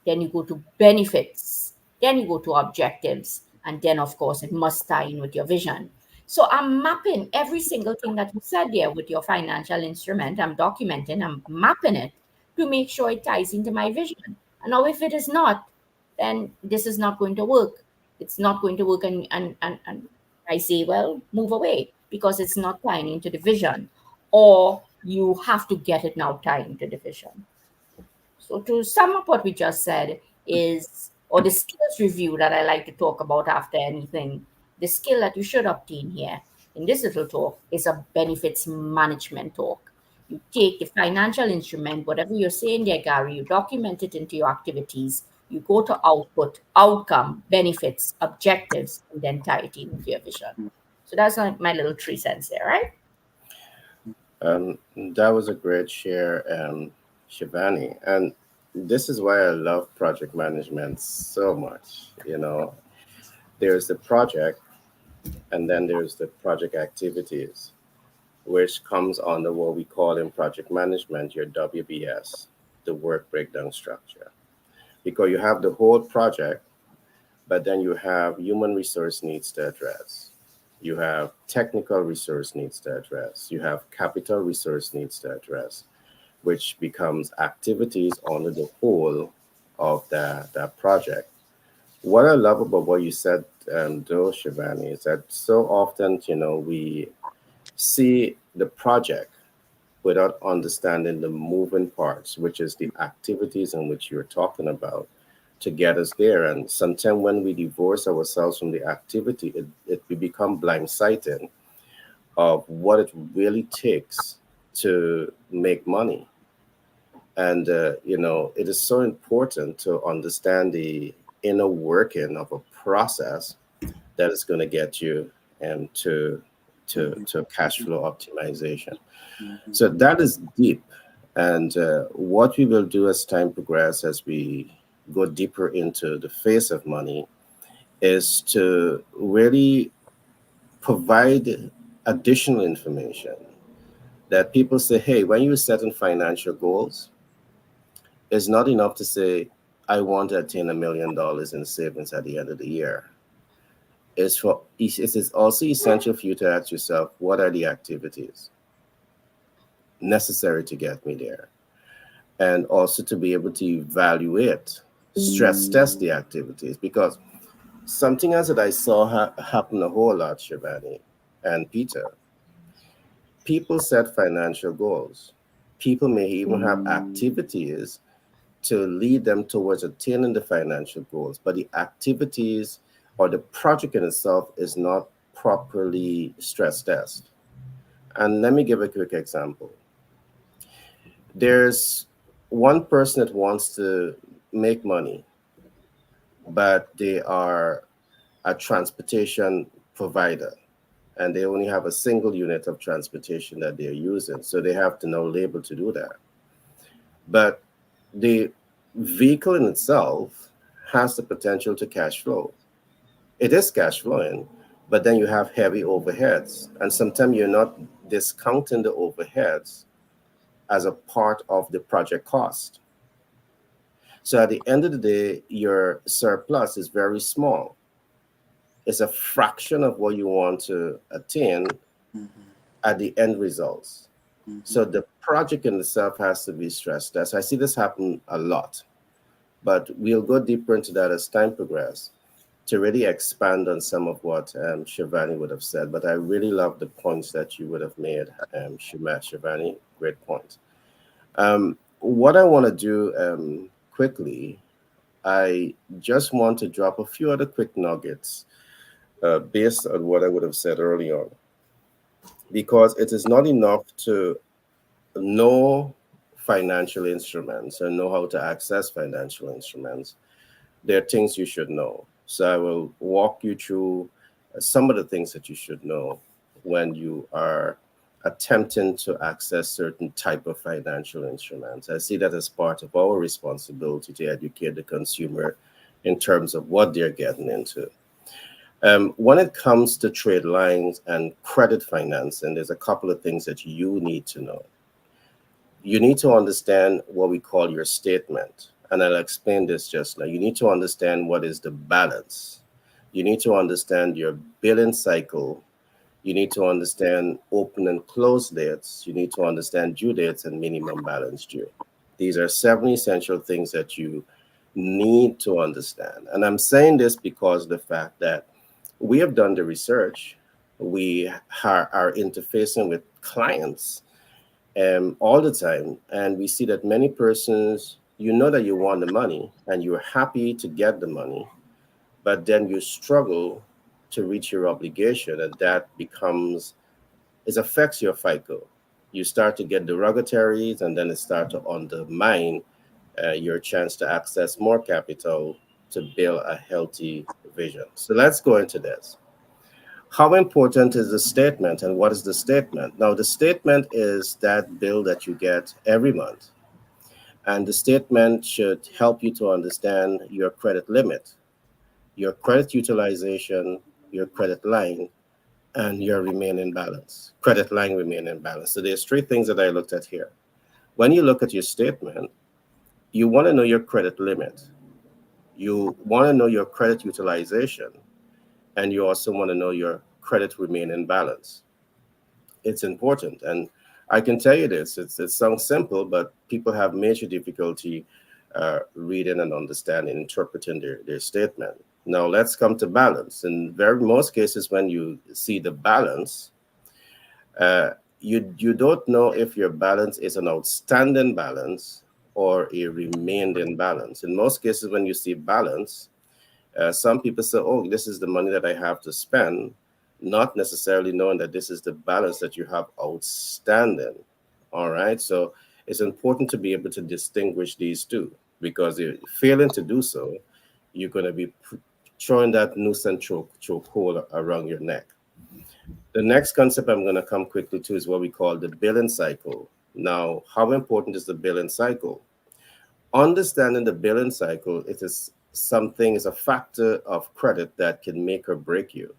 then you go to benefits, then you go to objectives, and then, of course, it must tie in with your vision. So I'm mapping every single thing that you said there with your financial instrument. I'm documenting, I'm mapping it to make sure it ties into my vision. And now, if it is not, then this is not going to work. It's not going to work. And I say, well, move away, because it's not tying into the vision. Or you have to get it now tied into the vision. So to sum up what we just said is, or the skills review that I like to talk about after anything, the skill that you should obtain here in this little talk is a benefits management talk. You take the financial instrument, whatever you're saying there, Gary, you document it into your activities, you go to output, outcome, benefits, objectives, and then tie it in with your vision. So that's like my little 3 cents there, right? That was a great share, Shivani. And this is why I love project management so much. there's the project, and then there's the project activities, which comes under what we call in project management your WBS, the work breakdown structure. Because you have the whole project, but then you have human resource needs to address. You have technical resource needs to address. You have capital resource needs to address, which becomes activities under the whole of that project. What I love about what you said, though, Shivani, is that so often, we see the project without understanding the moving parts, which is the activities in which you're talking about to get us there. And sometimes when we divorce ourselves from the activity, we become blindsided of what it really takes to make money. And, it is so important to understand the inner working of a process that is going to get you to cash flow optimization. So that is deep. And what we will do as time progresses, as we go deeper into the face of money, is to really provide additional information that people say, hey, when you're setting financial goals, it's not enough to say, I want to attain $1 million in savings at the end of the year. It is also essential for you to ask yourself, what are the activities necessary to get me there? And also to be able to evaluate, stress test the activities, because something else that I saw happen a whole lot, Shivani and Peter, people set financial goals. People may even have activities to lead them towards attaining the financial goals, but the activities or the project in itself is not properly stress tested. And let me give a quick example. There's one person that wants to make money, but they are a transportation provider and they only have a single unit of transportation that they're using. So they have to now label to do that. But the vehicle in itself has the potential to cash flow. It is cash flowing, but then you have heavy overheads. And sometimes you're not discounting the overheads as a part of the project cost. So at the end of the day, your surplus is very small. It's a fraction of what you want to attain at the end results. So the project in itself has to be stress tested. I see this happen a lot, but we'll go deeper into that as time progresses to really expand on some of what Shivani would have said. But I really love the points that you would have made, Shivani. Great point. What I want to do quickly, I just want to drop a few other quick nuggets based on what I would have said earlier on. Because it is not enough to know financial instruments and know how to access financial instruments. There are things you should know. So I will walk you through some of the things that you should know when you are attempting to access certain type of financial instruments. I see that as part of our responsibility to educate the consumer in terms of what they're getting into. When it comes to trade lines and credit financing, there's a couple of things that you need to know. You need to understand what we call your statement. And I'll explain this just now. You need to understand what is the balance. You need to understand your billing cycle. You need to understand open and close dates. You need to understand due dates and minimum balance due. These are 7 essential things that you need to understand. And I'm saying this because of the fact that we have done the research. We are interfacing with clients all the time. And we see that many persons, you know that you want the money and you're happy to get the money, but then you struggle to reach your obligation, and that affects your FICO. You start to get derogatories, and then it starts to undermine your chance to access more capital to build a healthy vision. So let's go into this. How important is the statement, and what is the statement? Now, the statement is that bill that you get every month. And the statement should help you to understand your credit limit, your credit utilization, your credit line, and your remaining balance. Credit line remaining balance. So there's three things that I looked at here. When you look at your statement, you want to know your credit limit. You want to know your credit utilization, and you also want to know your credit remaining balance. It's important. And I can tell you this, it sounds simple, but people have major difficulty reading and understanding, interpreting their statement. Now let's come to balance. In very most cases, when you see the balance, you don't know if your balance is an outstanding balance or a remaining balance. In most cases, when you see balance, some people say, oh, this is the money that I have to spend, not necessarily knowing that this is the balance that you have outstanding. All right. So it's important to be able to distinguish these two, because if failing to do so, you're going to be throwing that noose and choke hole around your neck. The next concept I'm going to come quickly to is what we call the billing cycle. Now, how important is the billing cycle? Understanding the billing cycle, it is something, is a factor of credit that can make or break you.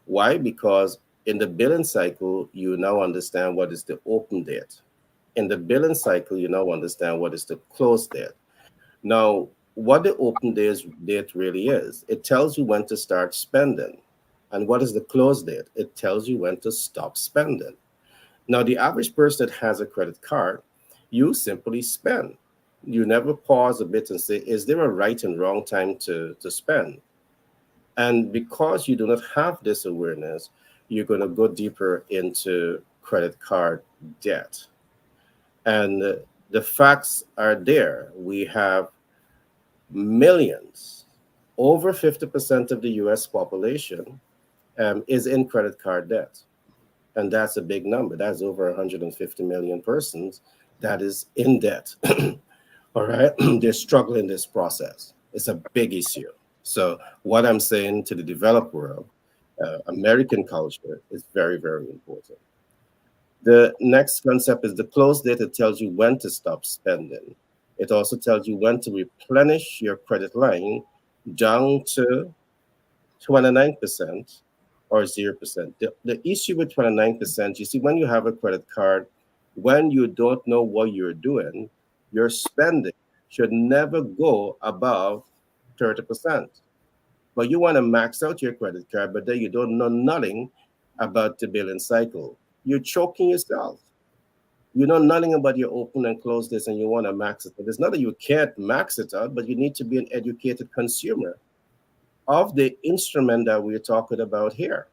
Why? Because in the billing cycle, you now understand what is the open date. In the billing cycle, you now understand what is the close date. Now, what the open date really is, it tells you when to start spending. And what is the close date? It tells you when to stop spending. Now, the average person that has a credit card, you simply spend. You never pause a bit and say, is there a right and wrong time to spend? And because you do not have this awareness, you're going to go deeper into credit card debt. And the facts are there. We have millions, over 50% of the US population is in credit card debt. And that's a big number. That's over 150 million persons that is in debt. All right. They're struggling this process. It's a big issue. So what I'm saying to the developed world, American culture is very, very important. The next concept is the close date. It tells you when to stop spending. It also tells you when to replenish your credit line down to 29% or 0%. The issue with 29%, you see, when you have a credit card, when you don't know what you're doing, your spending should never go above 30%. But you want to max out your credit card, but then you don't know nothing about the billing cycle. You're choking yourself. You know nothing about your open and close this, and you want to max it. But it's not that you can't max it out, but you need to be an educated consumer of the instrument that we're talking about here.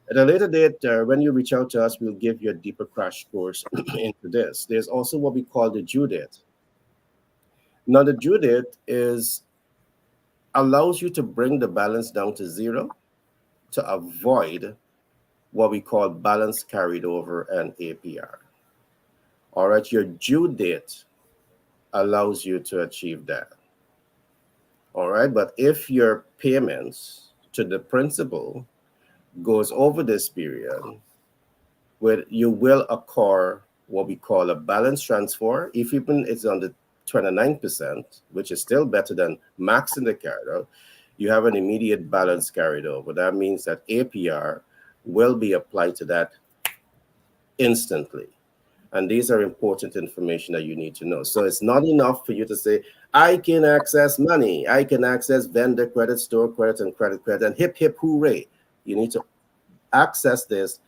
At a later date, when you reach out to us, we'll give you a deeper crash course into this. There's also what we call the due date. Now, the due date allows you to bring the balance down to zero to avoid what we call balance carried over and APR. All right, your due date allows you to achieve that. All right, but if your payments to the principal goes over this period, where you will occur what we call a balance transfer. If even it's on the 29%, which is still better than maxing the card out, you have an immediate balance carried over. That means that APR will be applied to that instantly. And these are important information that you need to know. So it's not enough for you to say, I can access money, I can access vendor credit, store credit, and credit, and hip, hip, hooray. You need to access this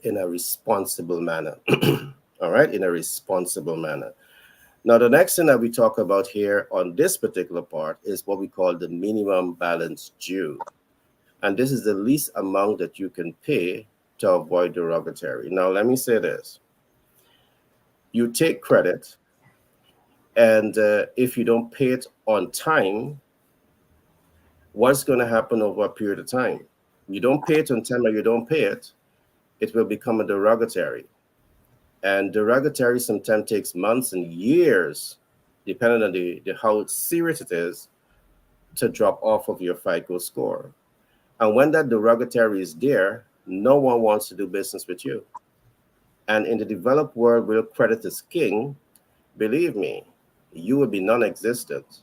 in a responsible manner. All right, in a responsible manner. Now, the next thing that we talk about here on this particular part is what we call the minimum balance due. And this is the least amount that you can pay to avoid derogatory. Now, let me say this. You take credit, and if you don't pay it on time, what's going to happen over a period of time? You don't pay it on time or you don't pay it, it will become a derogatory. And derogatory sometimes takes months and years, depending on the how serious it is, to drop off of your FICO score. And when that derogatory is there, no one wants to do business with you. And in the developed world where credit is king, believe me, you will be non-existent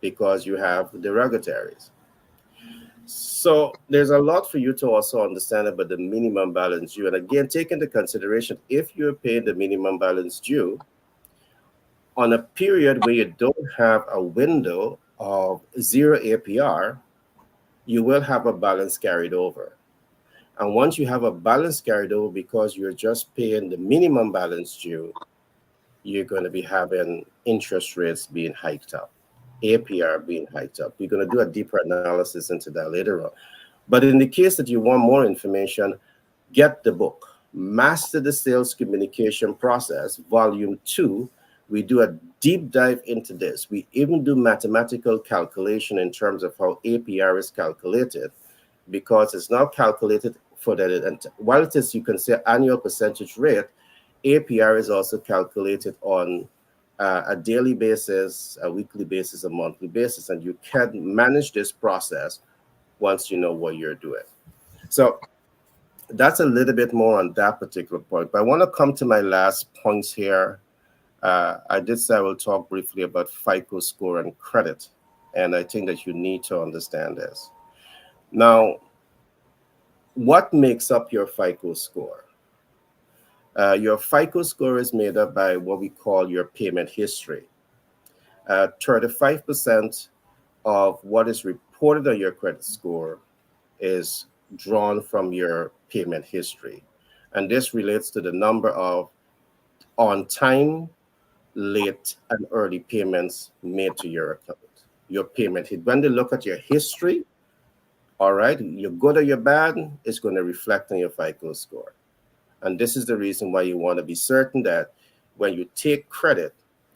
because you have derogatories. So there's a lot for you to also understand about the minimum balance due. And again, take into consideration if you're paying the minimum balance due on a period where you don't have a window of zero APR, you will have a balance carried over. And once you have a balance carried over because you're just paying the minimum balance due, you're going to be having interest rates being hiked up, APR being hiked up. We're going to do a deeper analysis into that later on. But in the case that you want more information, get the book, Master the Sales Communication Process, Volume 2. We do a deep dive into this. We even do mathematical calculation in terms of how APR is calculated, because it's not calculated for that. And while it is, you can say annual percentage rate, APR is also calculated on a daily basis, a weekly basis, a monthly basis, and you can manage this process once you know what you're doing. So that's a little bit more on that particular point. But I want to come to my last points here. I did say I will talk briefly about FICO score and credit, and I think that you need to understand this. Now, what makes up your FICO score? Your FICO score is made up by what we call your payment history. 35% of what is reported on your credit score is drawn from your payment history. And this relates to the number of on-time, late, and early payments made to your account. Your payment, when they look at your history, all right, you're good or you're bad, it's going to reflect on your FICO score. And this is the reason why you want to be certain that when you take credit,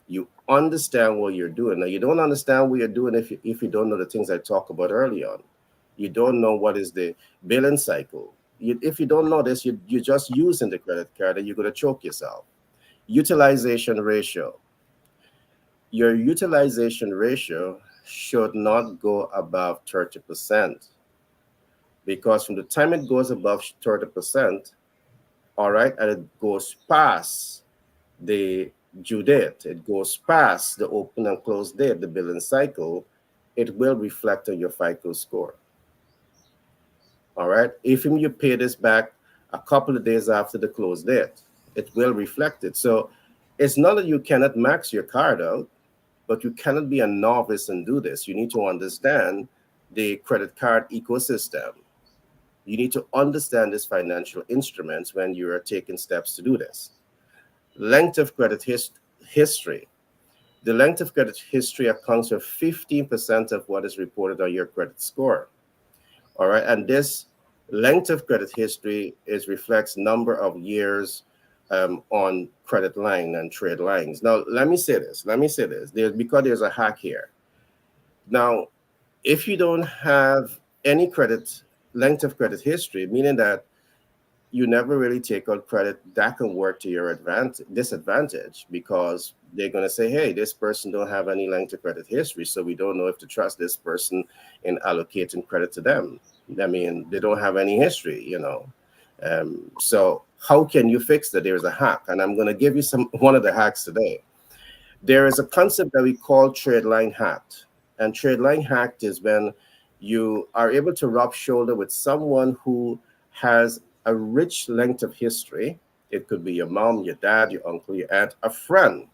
you understand what you're doing. Now, you don't understand what you're doing if you don't know the things I talked about early on. You don't know what is the billing cycle. If you don't know this, you're just using the credit card and you're going to choke yourself. Utilization ratio. Your utilization ratio should not go above 30%, because from the time it goes above 30%, all right, and it goes past the due date, it goes past the open and close date, the billing cycle, it will reflect on your FICO score. All right, if you pay this back a couple of days after the close date, it will reflect it. So it's not that you cannot max your card out, but you cannot be a novice and do this. You need to understand the credit card ecosystem. You need to understand these financial instruments when you are taking steps to do this. Length of credit history. The length of credit history accounts for 15% of what is reported on your credit score. All right, and this length of credit history reflects number of years on credit line and trade lines. Now, let me say this. Because there's a hack here. Now, if you don't have any credit length of credit history, meaning that you never really take out credit, that can work to your disadvantage, because they're going to say, hey, this person don't have any length of credit history, so we don't know if to trust this person in allocating credit to them. I mean, they don't have any history, you know. So how can you fix that? There's a hack, and I'm going to give you one of the hacks today. There is a concept that we call trade line hacked, and trade line hacked is when you are able to rub shoulder with someone who has a rich length of history. It could be your mom, your dad, your uncle, your aunt, a friend,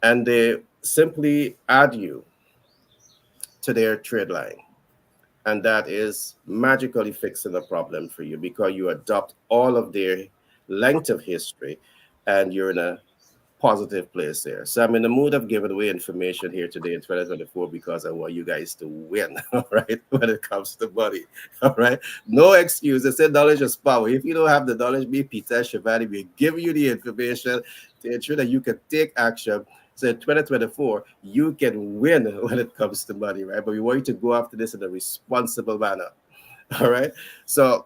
and they simply add you to their trade line. And that is magically fixing the problem for you, because you adopt all of their length of history and you're in a positive place there. So I'm in the mood of giving away information here today in 2024 because I want you guys to win, all right, when it comes to money, all right? No excuse. They said knowledge is power. If you don't have the knowledge, me, Peter Shivani, we give you the information to ensure that you can take action. So in 2024, you can win when it comes to money, right? But we want you to go after this in a responsible manner, all right? So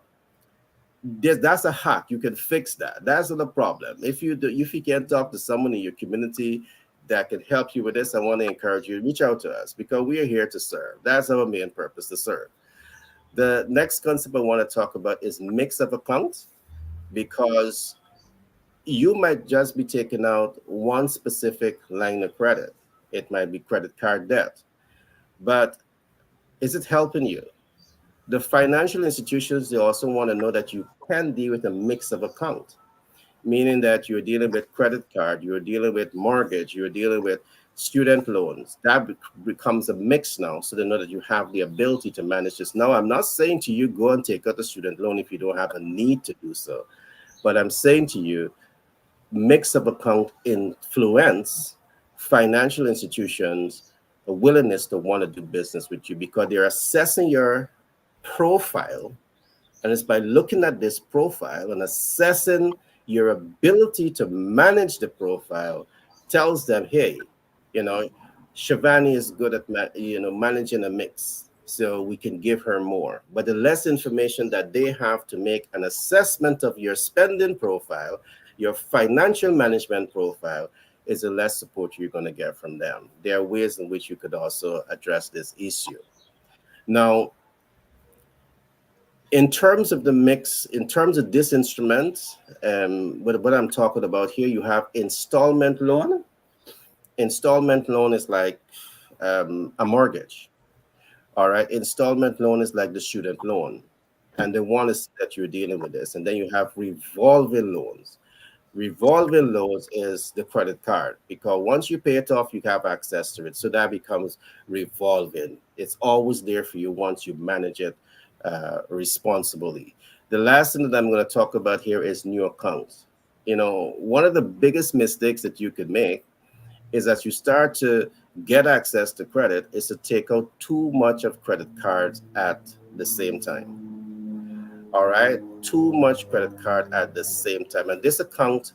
that's a hack. You can fix that. That's not a problem. If you can't talk to someone in your community that can help you with this, I want to encourage you to reach out to us, because we are here to serve. That's our main purpose, to serve. The next concept I want to talk about is mix of accounts, because you might just be taking out one specific line of credit. It might be credit card debt. but is it helping you? The financial institutions, they also want to know that you can deal with a mix of account, meaning that you're dealing with credit card, you're dealing with mortgage, you're dealing with student loans. That becomes a mix now, so they know that you have the ability to manage this. Now, I'm not saying to you, go and take out a student loan if you don't have a need to do so. But I'm saying to you, mix of account influence financial institutions' a willingness to want to do business with you, because they're assessing your profile. And it's by looking at this profile and assessing your ability to manage the profile, tells them, hey, Shivani is good at managing a mix, so we can give her more. But the less information that they have to make an assessment of your spending profile, your financial management profile, is the less support you're going to get from them. There are ways in which you could also address this issue. Now, in terms of the mix, in terms of this instrument, what I'm talking about here, you have installment loan. Installment loan is like a mortgage. All right. Installment loan is like the student loan. And they want to see that you're dealing with this. And then you have revolving loans. Revolving loans is the credit card, because once you pay it off, you have access to it. So that becomes revolving. It's always there for you once you manage it responsibly. The last thing that I'm going to talk about here is new accounts. One of the biggest mistakes that you could make is that you start to get access to credit is to take out too much of credit cards at the same time. All right, too much credit card at the same time. And this account,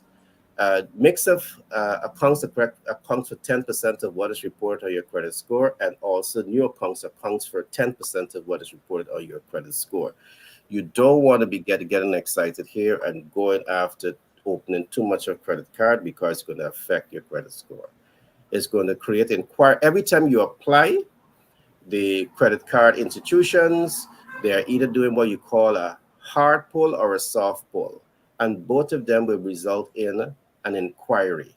mix of accounts accounts for 10% of what is reported on your credit score, and also new accounts accounts for 10% of what is reported on your credit score. You don't want to be getting excited here and going after opening too much of credit card, because it's going to affect your credit score. It's going to create inquiry. Every time you apply, the credit card institutions, they are either doing what you call a hard pull or a soft pull, and both of them will result in an inquiry.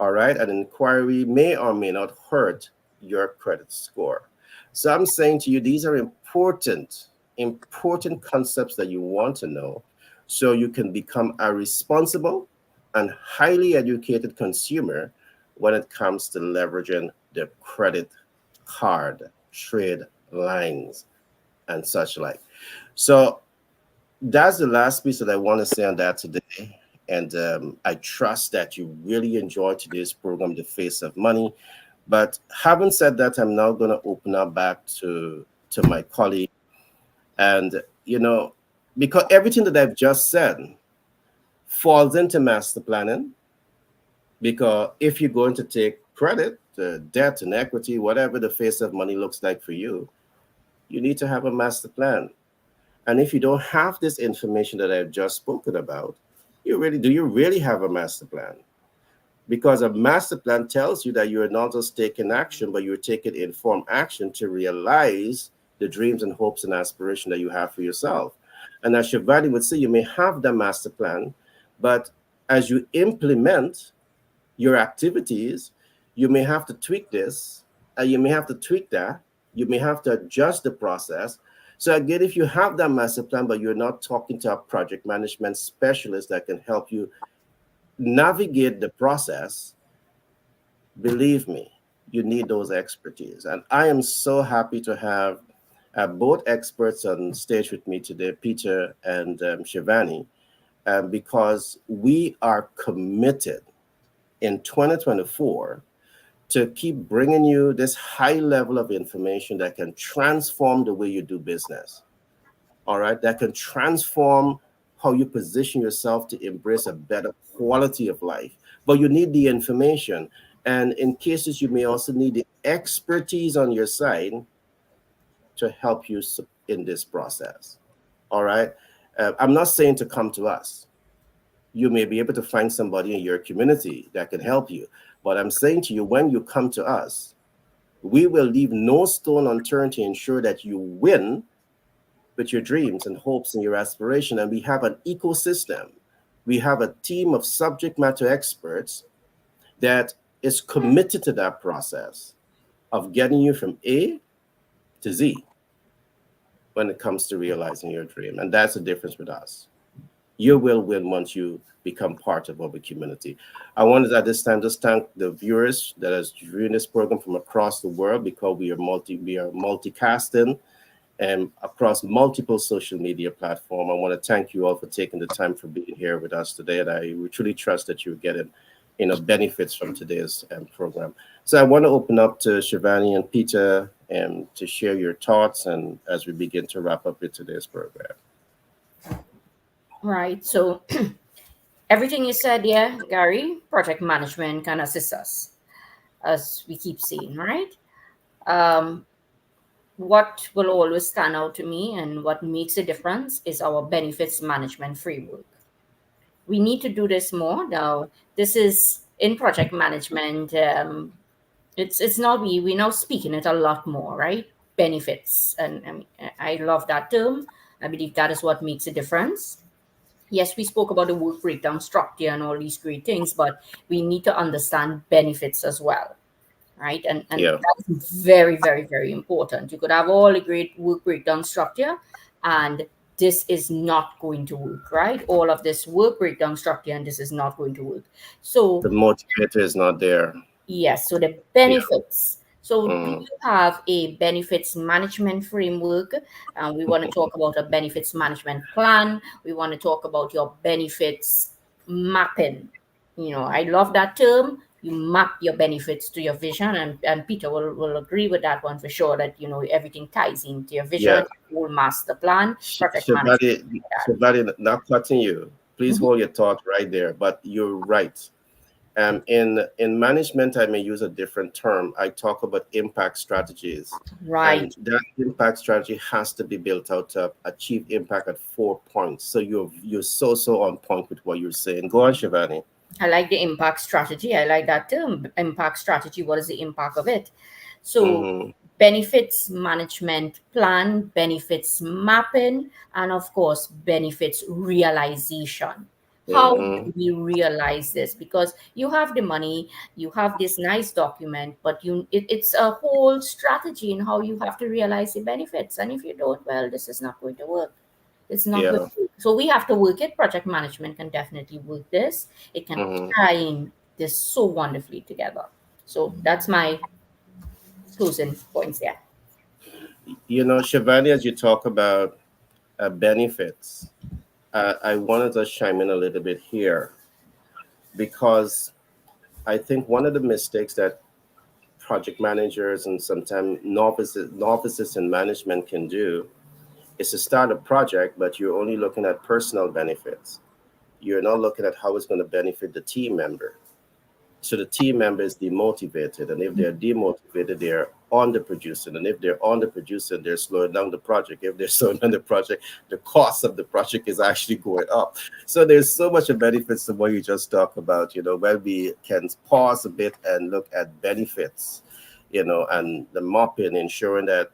All right, an inquiry may or may not hurt your credit score. So I'm saying to you, these are important concepts that you want to know, so you can become a responsible and highly educated consumer when it comes to leveraging the credit card trade lines and such like. So that's the last piece that I want to say on that today. And I trust that you really enjoyed today's program, The Face of Money. But having said that, I'm now going to open up back to my colleague. And, because everything that I've just said falls into master planning, because if you're going to take credit, debt and equity, whatever the face of money looks like for you, you need to have a master plan. And if you don't have this information that I've just spoken about, do you really have a master plan? Because a master plan tells you that you're not just taking action, but you're taking informed action to realize the dreams and hopes and aspirations that you have for yourself. And as Shivani would say, you may have the master plan, but as you implement your activities, you may have to tweak this, you may have to tweak that, you may have to adjust the process. So again, if you have that master plan, but you're not talking to a project management specialist that can help you navigate the process, believe me, you need those expertise. And I am so happy to have both experts on stage with me today, Peter and Shivani, because we are committed in 2024 to keep bringing you this high level of information that can transform the way you do business. All right, that can transform how you position yourself to embrace a better quality of life. But you need the information. And in cases, you may also need the expertise on your side to help you in this process. All right. I'm not saying to come to us. You may be able to find somebody in your community that can help you. But I'm saying to you, when you come to us, we will leave no stone unturned to ensure that you win with your dreams and hopes and your aspiration. And we have an ecosystem. We have a team of subject matter experts that is committed to that process. of getting you from A to Z when it comes to realizing your dream. And that's the difference with us. You will win once you become part of our community. I wanted at this time just thank the viewers that are viewing this program from across the world, because we are multicasting and across multiple social media platforms. I want to thank you all for taking the time for being here with us today. And I truly trust that you're getting benefits from today's program. So I want to open up to Shivani and Peter to share your thoughts, and as we begin to wrap up with today's program. Right. So everything you said, yeah, Gary, project management can assist us, as we keep saying, right? What will always stand out to me and what makes a difference is our benefits management framework. We need to do this more. Now, this is in project management. It's not we now speaking it a lot more, right? Benefits, and I love that term. I believe that is what makes a difference. Yes, we spoke about the work breakdown structure and all these great things, but we need to understand benefits as well, right? And Yeah. that's very, very, very important. You could have all a great work breakdown structure, and this is not going to work, right? All of this work breakdown structure, and this is not going to work. So The motivator is not there. yes, so the benefits. So do Mhm. you have a benefits management framework? We want to talk about a benefits management plan. We want to talk about your benefits mapping. I love that term. You map your benefits to your vision, and Peter will agree with that one for sure, that everything ties into your vision, Yeah. your whole master plan, project management. Shabari, not cutting you. Please Mhm. hold your thought right there. But you're right. In management, I may use a different term. I talk about impact strategies, Right. and that impact strategy has to be built out to achieve impact at 4 points. So you're so on point with what you're saying. Go on, Shivani. I like the impact strategy. I like that term, impact strategy. What is the impact of it? So, Mm-hmm. benefits management plan, benefits mapping, and of course, benefits realization. How Mm-hmm. do we realize this? Because you have the money, you have this nice document, but it's a whole strategy in how you have to realize the benefits. And if you don't, well, this is not going to work. It's not good. Yeah. So we have to work it. Project management can definitely work this. It can Mm-hmm. tie in this so wonderfully together. So that's my closing points there. Shivani, as you talk about benefits, I wanted to chime in a little bit here, because I think one of the mistakes that project managers and sometimes novices in management can do is to start a project, but you're only looking at personal benefits. You're not looking at how it's going to benefit the team member. So the team member is demotivated, and if they're demotivated, they're underproducing. And if they're underproducing, they're slowing down the project. If they're slowing down the project, the cost of the project is actually going up. So there's so much of benefits to what you just talked about. When we can pause a bit and look at benefits, and the mapping, ensuring that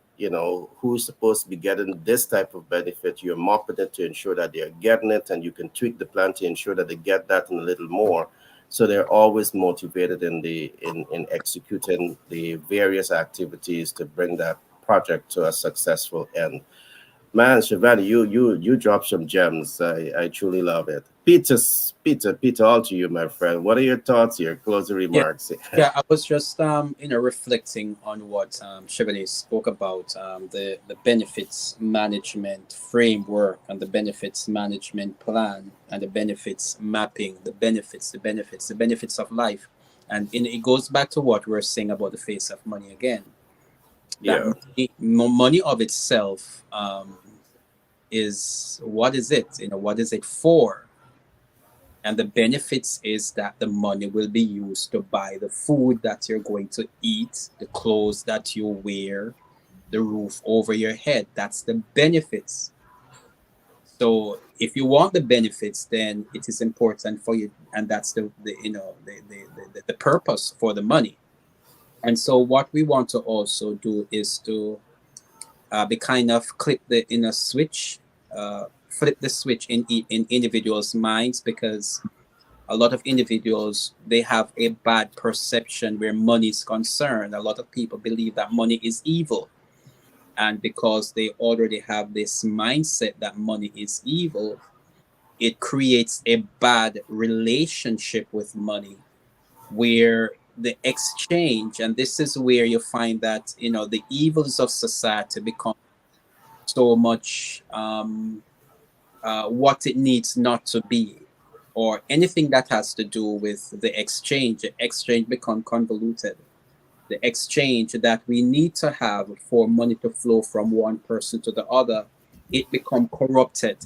who's supposed to be getting this type of benefit. You're mapping it to ensure that they're getting it, and you can tweak the plan to ensure that they get that and a little more. So they're always motivated in executing the various activities to bring that project to a successful end. Man, Shivani, you dropped some gems. I truly love it. Peter, all to you, my friend. What are your thoughts, your closing remarks? Yeah, I was just reflecting on what Shivani spoke about, the benefits management framework and the benefits management plan and the benefits mapping, the benefits of life. And it goes back to what we were saying about the face of money again. That Yeah. money of itself is, what is it? What is it for? And the benefits is that the money will be used to buy the food that you're going to eat, the clothes that you wear, the roof over your head. That's the benefits. So if you want the benefits, then it is important for you, and that's the purpose for the money. And so what we want to also do is to be kind of clip the inner switch, flip the switch in individuals' minds, because a lot of individuals, they have a bad perception where money is concerned. A lot of people believe that money is evil. And because they already have this mindset that money is evil, it creates a bad relationship with money where the exchange, and this is where you find that, the evils of society become so much what it needs not to be, or anything that has to do with the exchange become convoluted. The exchange that we need to have for money to flow from one person to the other, it become corrupted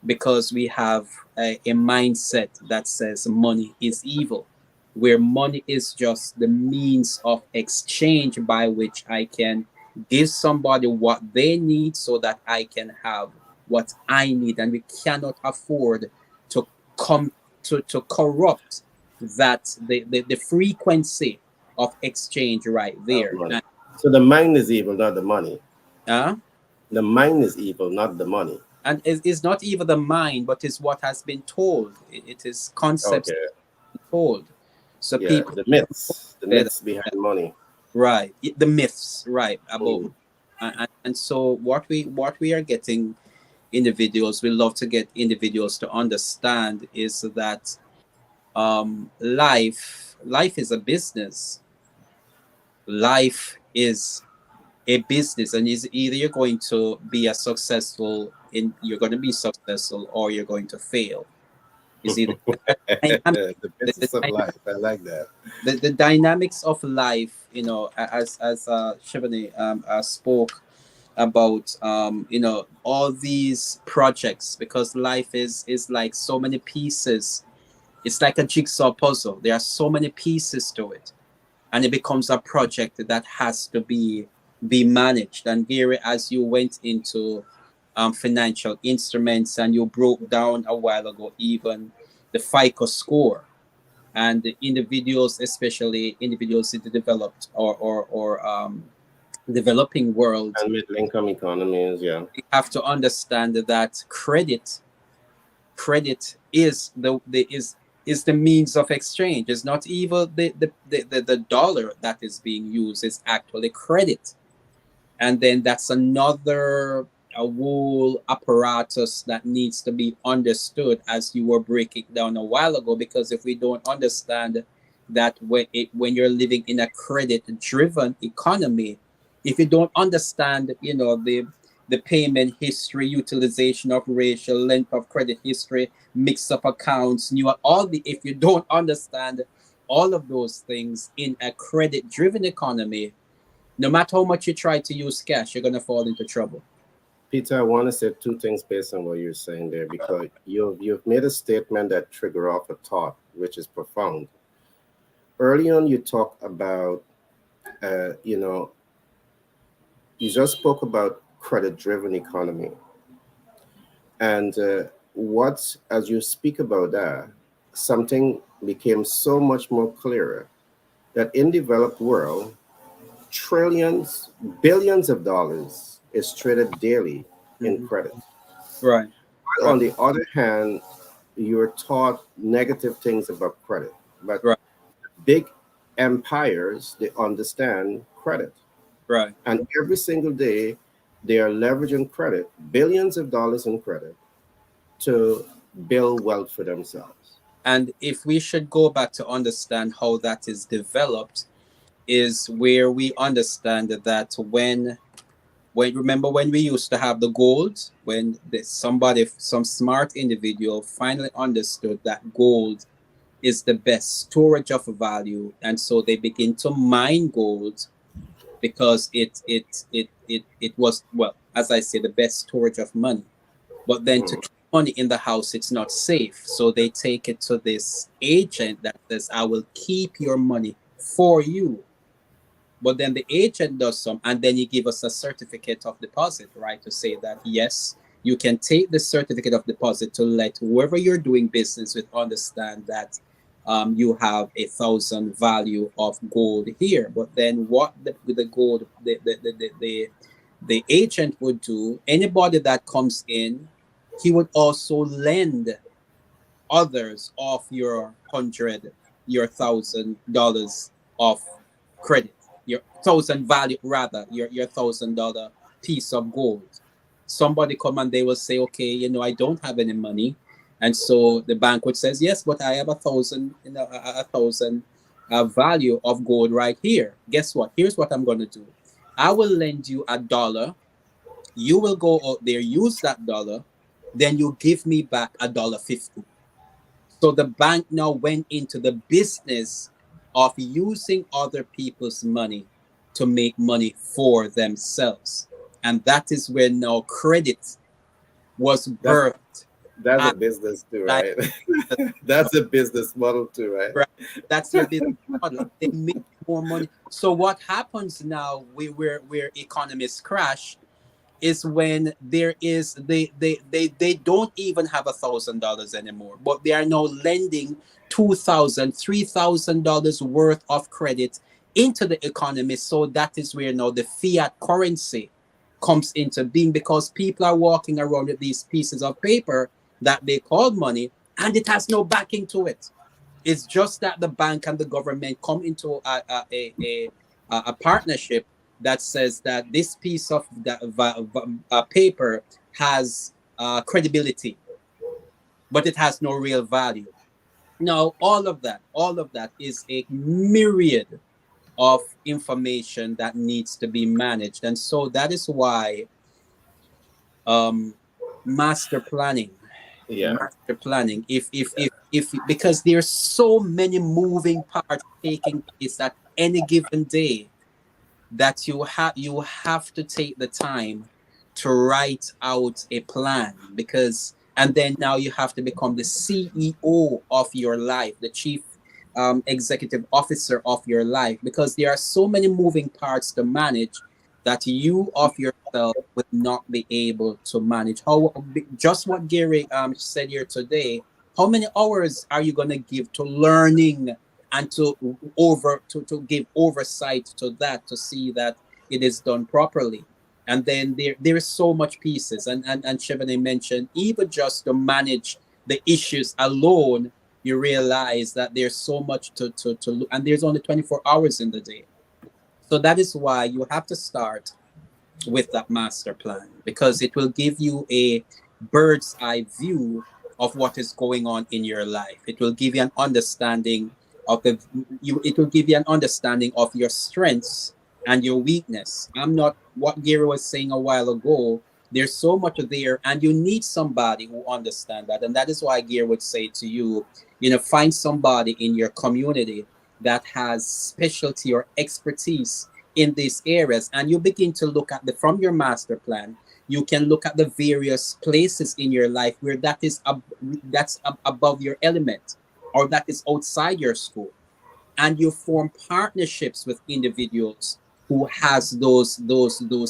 because we have a mindset that says money is evil, where money is just the means of exchange by which I can give somebody what they need so that I can have what I need. And we cannot afford to come to corrupt that the frequency of exchange right there. Money. So the mind is evil, not the money. The mind is evil, not the money. And it's not even the mind, but it's what has been told. It is concepts told. So people, the myths behind money. Right, the myths, right, above. And so what we are getting individuals, we love to get individuals to understand is that life is a business. Life is a business, and is either you're going to be you're going to be successful or you're going to fail. Is either the business of life. I like that. The dynamics of life, as Shivani spoke about, all these projects, because life is like so many pieces. It's like a jigsaw puzzle. There are so many pieces to it, and it becomes a project that has to be managed. And Gary, as you went into financial instruments, and you broke down a while ago even the FICO score, and the individuals, especially individuals in the developed or developing world and middle income economies, you have to understand that credit is the means of exchange. It's not even the dollar that is being used. It's actually credit. And then that's another whole apparatus that needs to be understood, as you were breaking down a while ago. Because if we don't understand that when you're living in a credit-driven economy, if you don't understand, the payment history, utilization of ratio, length of credit history, mix-up accounts, if you don't understand all of those things in a credit-driven economy, no matter how much you try to use cash, you're going to fall into trouble. Peter, I want to say two things based on what you're saying there, because you've made a statement that trigger off a thought, which is profound. Early on, you talked about, you just spoke about credit-driven economy. And as you speak about that, something became so much more clearer, that in developed world, trillions, billions of dollars is traded daily in credit. Right. On the other hand, you're taught negative things about credit. But big empires, they understand credit. Right. And every single day, they are leveraging credit, billions of dollars in credit, to build wealth for themselves. And if we should go back to understand how that is developed, is where we understand that when remember when we used to have the gold, when some smart individual finally understood that gold is the best storage of value, and so they begin to mine gold because it was, well, as I say, the best storage of money. But then to keep money in the house, it's not safe, so they take it to this agent that says, I will keep your money for you. But then the agent does some, and then you give us a certificate of deposit, right? To say that, yes, you can take the certificate of deposit to let whoever you're doing business with understand that you have 1,000 value of gold here. But then what the gold, the agent would do, anybody that comes in, he would also lend others of your $1,000 of credit, your thousand value rather, your $1,000 piece of gold. Somebody come and they will say, okay, I don't have any money, and so the bank would says, yes, but I have 1,000, a thousand value of gold right here. Guess what? Here's what I'm going to do. I will lend you $1. You will go out there, use that dollar, then you give me back $1.50. So the bank now went into the business of using other people's money to make money for themselves. And that is where now credit was birthed. That's a business too, right? That's a business model too, right? Right. That's your business model. They make more money. So what happens now, where economists crash, is when there is they don't even have $1,000 anymore, but they are now lending $2,000, $3,000 worth of credit into the economy. So that is where now the fiat currency comes into being, because people are walking around with these pieces of paper that they call money, and it has no backing to it. It's just that the bank and the government come into a partnership that says that this piece of paper has credibility, but it has no real value. Now, all of that is a myriad of information that needs to be managed, and so that is why master planning. Master planning. If because there's so many moving parts taking place at any given day, that you have to take the time to write out a plan, and then now you have to become the CEO of your life, the chief executive officer of your life, because there are so many moving parts to manage that you of yourself will not be able to manage. Just what Gary said here today, how many hours are you going to give to learning and to give oversight to that, to see that it is done properly? And then there is so much pieces, and Chevrolet mentioned, even just to manage the issues alone, you realize that there's so much to and there's only 24 hours in the day. So that is why you have to start with that master plan, because it will give you a bird's eye view of what is going on in your life. It will give you an understanding of it will give you an understanding of your strengths and your weakness. I'm not what Gary was saying a while ago. There's so much there, and you need somebody who understands that. And that is why Gary would say to you, find somebody in your community that has specialty or expertise in these areas, and you begin to look at from your master plan. You can look at the various places in your life where that's above your element, or that is outside your school, and you form partnerships with individuals who has those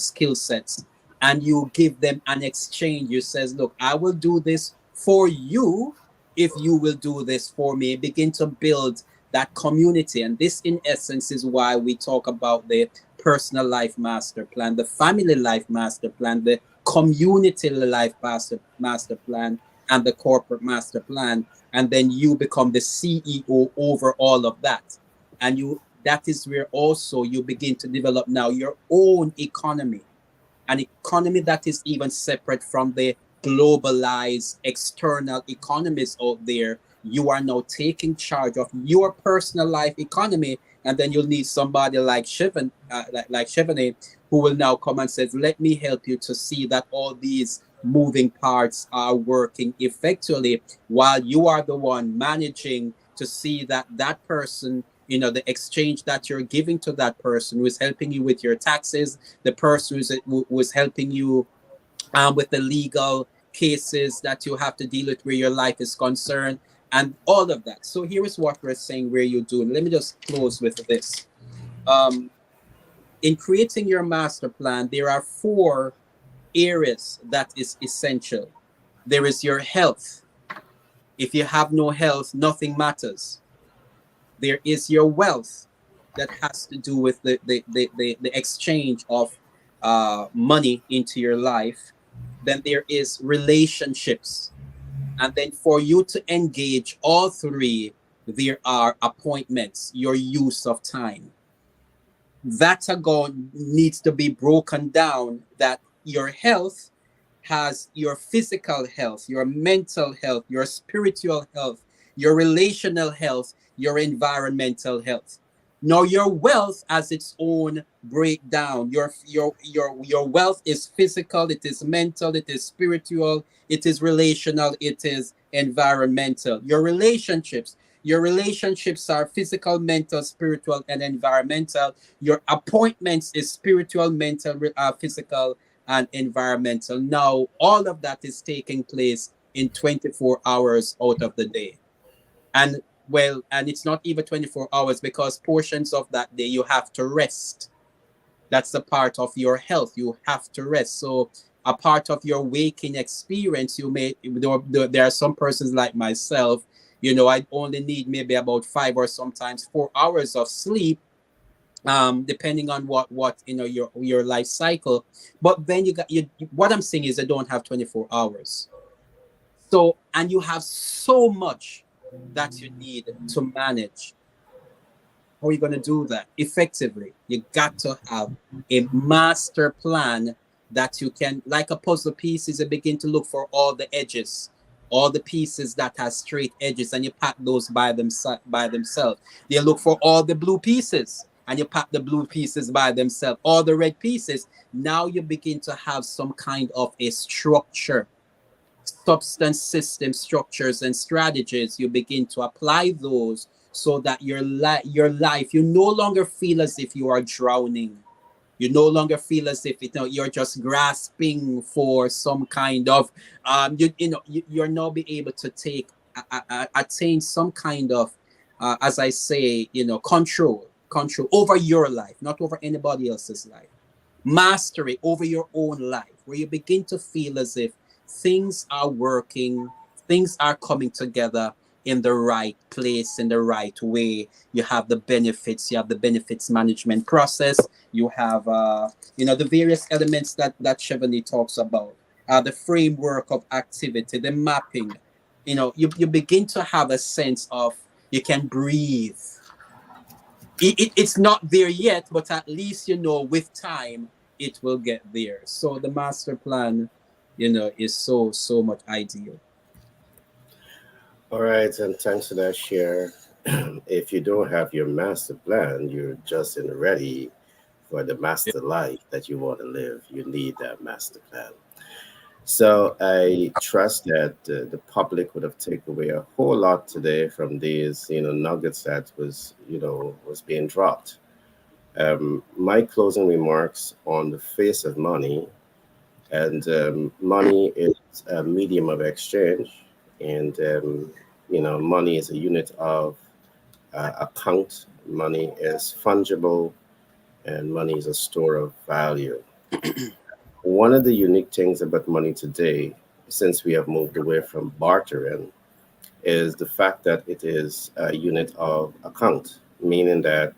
skill sets, and you give them an exchange. You says, look, I will do this for you if you will do this for me. Begin to build that community. And this in essence is why we talk about the personal life master plan, the family life master plan, the community life master plan, and the corporate master plan. And then you become the CEO over all of that. And that is where also you begin to develop now your own economy, an economy that is even separate from the globalized external economies out there. You are now taking charge of your personal life economy, and then you'll need somebody like Chevrolet, who will now come and says, let me help you to see that all these moving parts are working effectively, while you are the one managing to see that that person, the exchange that you're giving to that person who is helping you with your taxes, the person who is helping you with the legal cases that you have to deal with where your life is concerned, and all of that. So here is what we're saying where you're doing. Let me just close with this. In creating your master plan, there are 4 areas that is essential. There is your health. If you have no health, nothing matters. There is your wealth, that has to do with the exchange of money into your life. Then there is relationships. And then for you to engage all three, there are appointments, your use of time. That again needs to be broken down, that your health has your physical health, your mental health, your spiritual health, your relational health, your environmental health. Now your wealth has its own breakdown. Your wealth is physical, it is mental, it is spiritual, it is relational, it is environmental. Your relationships are physical, mental, spiritual, and environmental. Your appointments is spiritual, mental, physical, and environmental. Now, all of that is taking place in 24 hours out of the day. And well, and it's not even 24 hours, because portions of that day you have to rest. That's the part of your health. You have to rest. So a part of your waking experience, there are some persons like myself, I only need maybe about 5 or sometimes 4 hours of sleep, depending on what your life cycle. But then what I'm saying is I don't have 24 hours. So, and you have so much that you need to manage. How are you going to do that effectively? You got to have a master plan that you can, like a puzzle pieces, you begin to look for all the edges, all the pieces that have straight edges, and you pack those by themselves. You look for all the blue pieces, and you pack the blue pieces by themselves, all the red pieces. Now you begin to have some kind of a structure, substance, system, structures, and strategies. You begin to apply those so that your life, you no longer feel as if you are drowning. You no longer feel as if you're just grasping for some kind of you're now be able to attain some kind of as I say, control over your life, not over anybody else's life. Mastery over your own life, where you begin to feel as if things are working, things are coming together in the right place, in the right way. You have the benefits, management process, you have the various elements that Chevrolet talks about, the framework of activity, the mapping. You begin to have a sense of, you can breathe. It's not there yet, but at least with time it will get there. So the master plan is so much ideal. All right, and thanks for that share. If you don't have your master plan, you're just in ready for the master life that you want to live. You need that master plan. So I trust that the public would have taken away a whole lot today from these, nuggets that was being dropped. My closing remarks on the face of money, and money is a medium of exchange, and money is a unit of account. Money is fungible, and money is a store of value. One of the unique things about money today, since we have moved away from bartering, is the fact that it is a unit of account, meaning that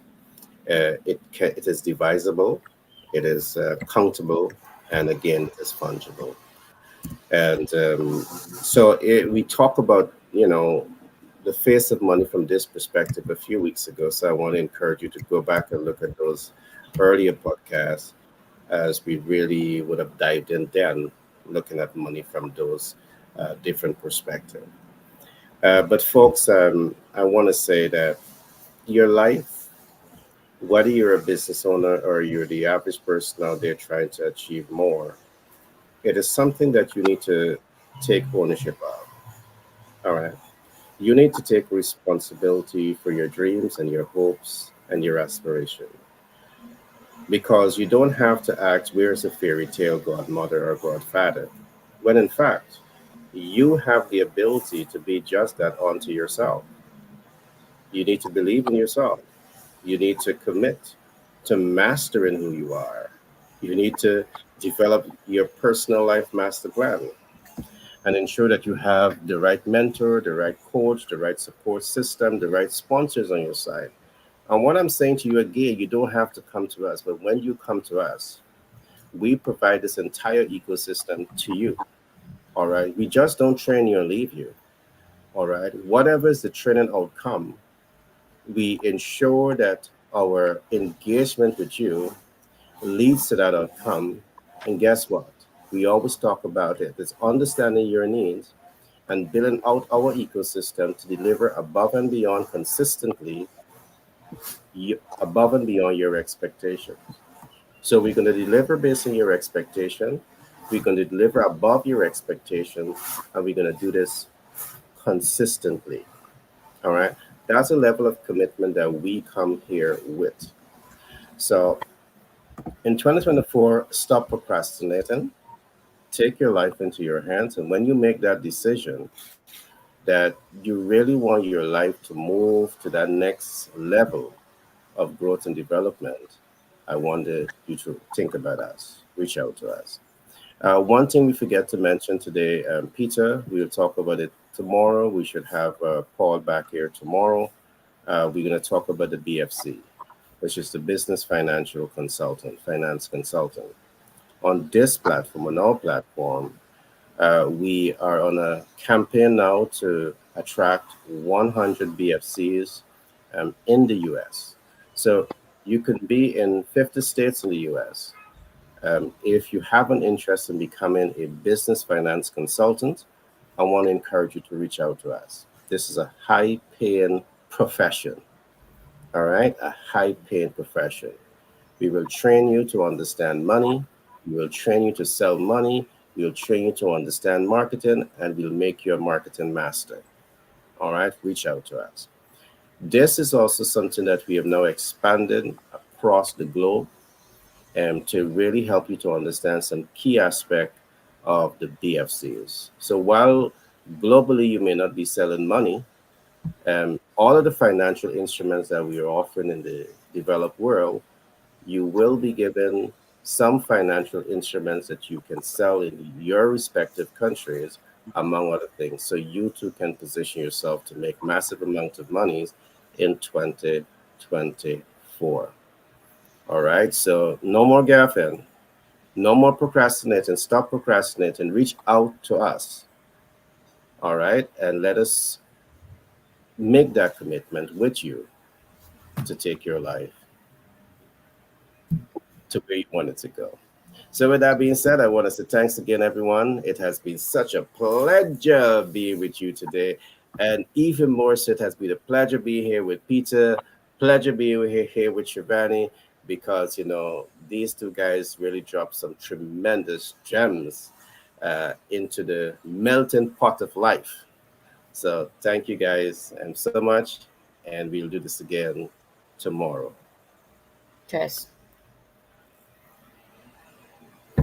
it is divisible, it is countable, and again, it is fungible. And we talk about the face of money from this perspective a few weeks ago. So I want to encourage you to go back and look at those earlier podcasts, as we really would have dived in then, looking at money from those different perspectives. But folks, I want to say that your life, whether you're a business owner or you're the average person out there trying to achieve more, it is something that you need to take ownership of. All right. You need to take responsibility for your dreams and your hopes and your aspirations. Because you don't have to act where's a fairy tale godmother or godfather, when in fact, you have the ability to be just that unto yourself. You need to believe in yourself. You need to commit to mastering who you are. You need to develop your personal life master plan and ensure that you have the right mentor, the right coach, the right support system, the right sponsors on your side. And what I'm saying to you again, you don't have to come to us, but when you come to us, we provide this entire ecosystem to you. All right. We just don't train you and leave you. All right. Whatever is the training outcome, we ensure that our engagement with you leads to that outcome. And guess what? We always talk about it. It's understanding your needs and building out our ecosystem to deliver above and beyond consistently, above and beyond your expectations. So we're going to deliver based on your expectation. We're going to deliver above your expectations, and we're going to do this consistently. All right. That's a level of commitment that we come here with. So in 2024, stop procrastinating, take your life into your hands. And when you make that decision that you really want your life to move to that next level of growth and development, I wanted you to think about us, reach out to us. One thing we forget to mention today, Peter, we'll talk about it tomorrow. We should have Paul back here tomorrow. We're going to talk about the BFC, which is the Business Financial Consultant, Finance Consultant. On this platform, on our platform, we are on a campaign now to attract 100 BFCs in the US. So you could be in 50 states in the US. If you have an interest in becoming a business finance consultant, I want to encourage you to reach out to us. This is a high paying profession. All right, a high paying profession. We will train you to understand money. We will train you to sell money. We will train you to understand marketing, and we'll make you a marketing master. All right, reach out to us. This is also something that we have now expanded across the globe and to really help you to understand some key aspect of the BFCs. So while globally you may not be selling money, all of the financial instruments that we are offering in the developed world, you will be given some financial instruments that you can sell in your respective countries, among other things. So you too can position yourself to make massive amounts of monies in 2024. All right. So no more gaffing, no more procrastinating. Stop procrastinating. Reach out to us. All right. And let us make that commitment with you to take your life to where you want it to go. So with that being said, I want to say thanks again, everyone. It has been such a pleasure being with you today. And even more so, it has been a pleasure being here with Peter, pleasure being here with Shivani, because, you know, these two guys really dropped some tremendous gems into the melting pot of life. So thank you guys so much. And we'll do this again tomorrow. Cheers.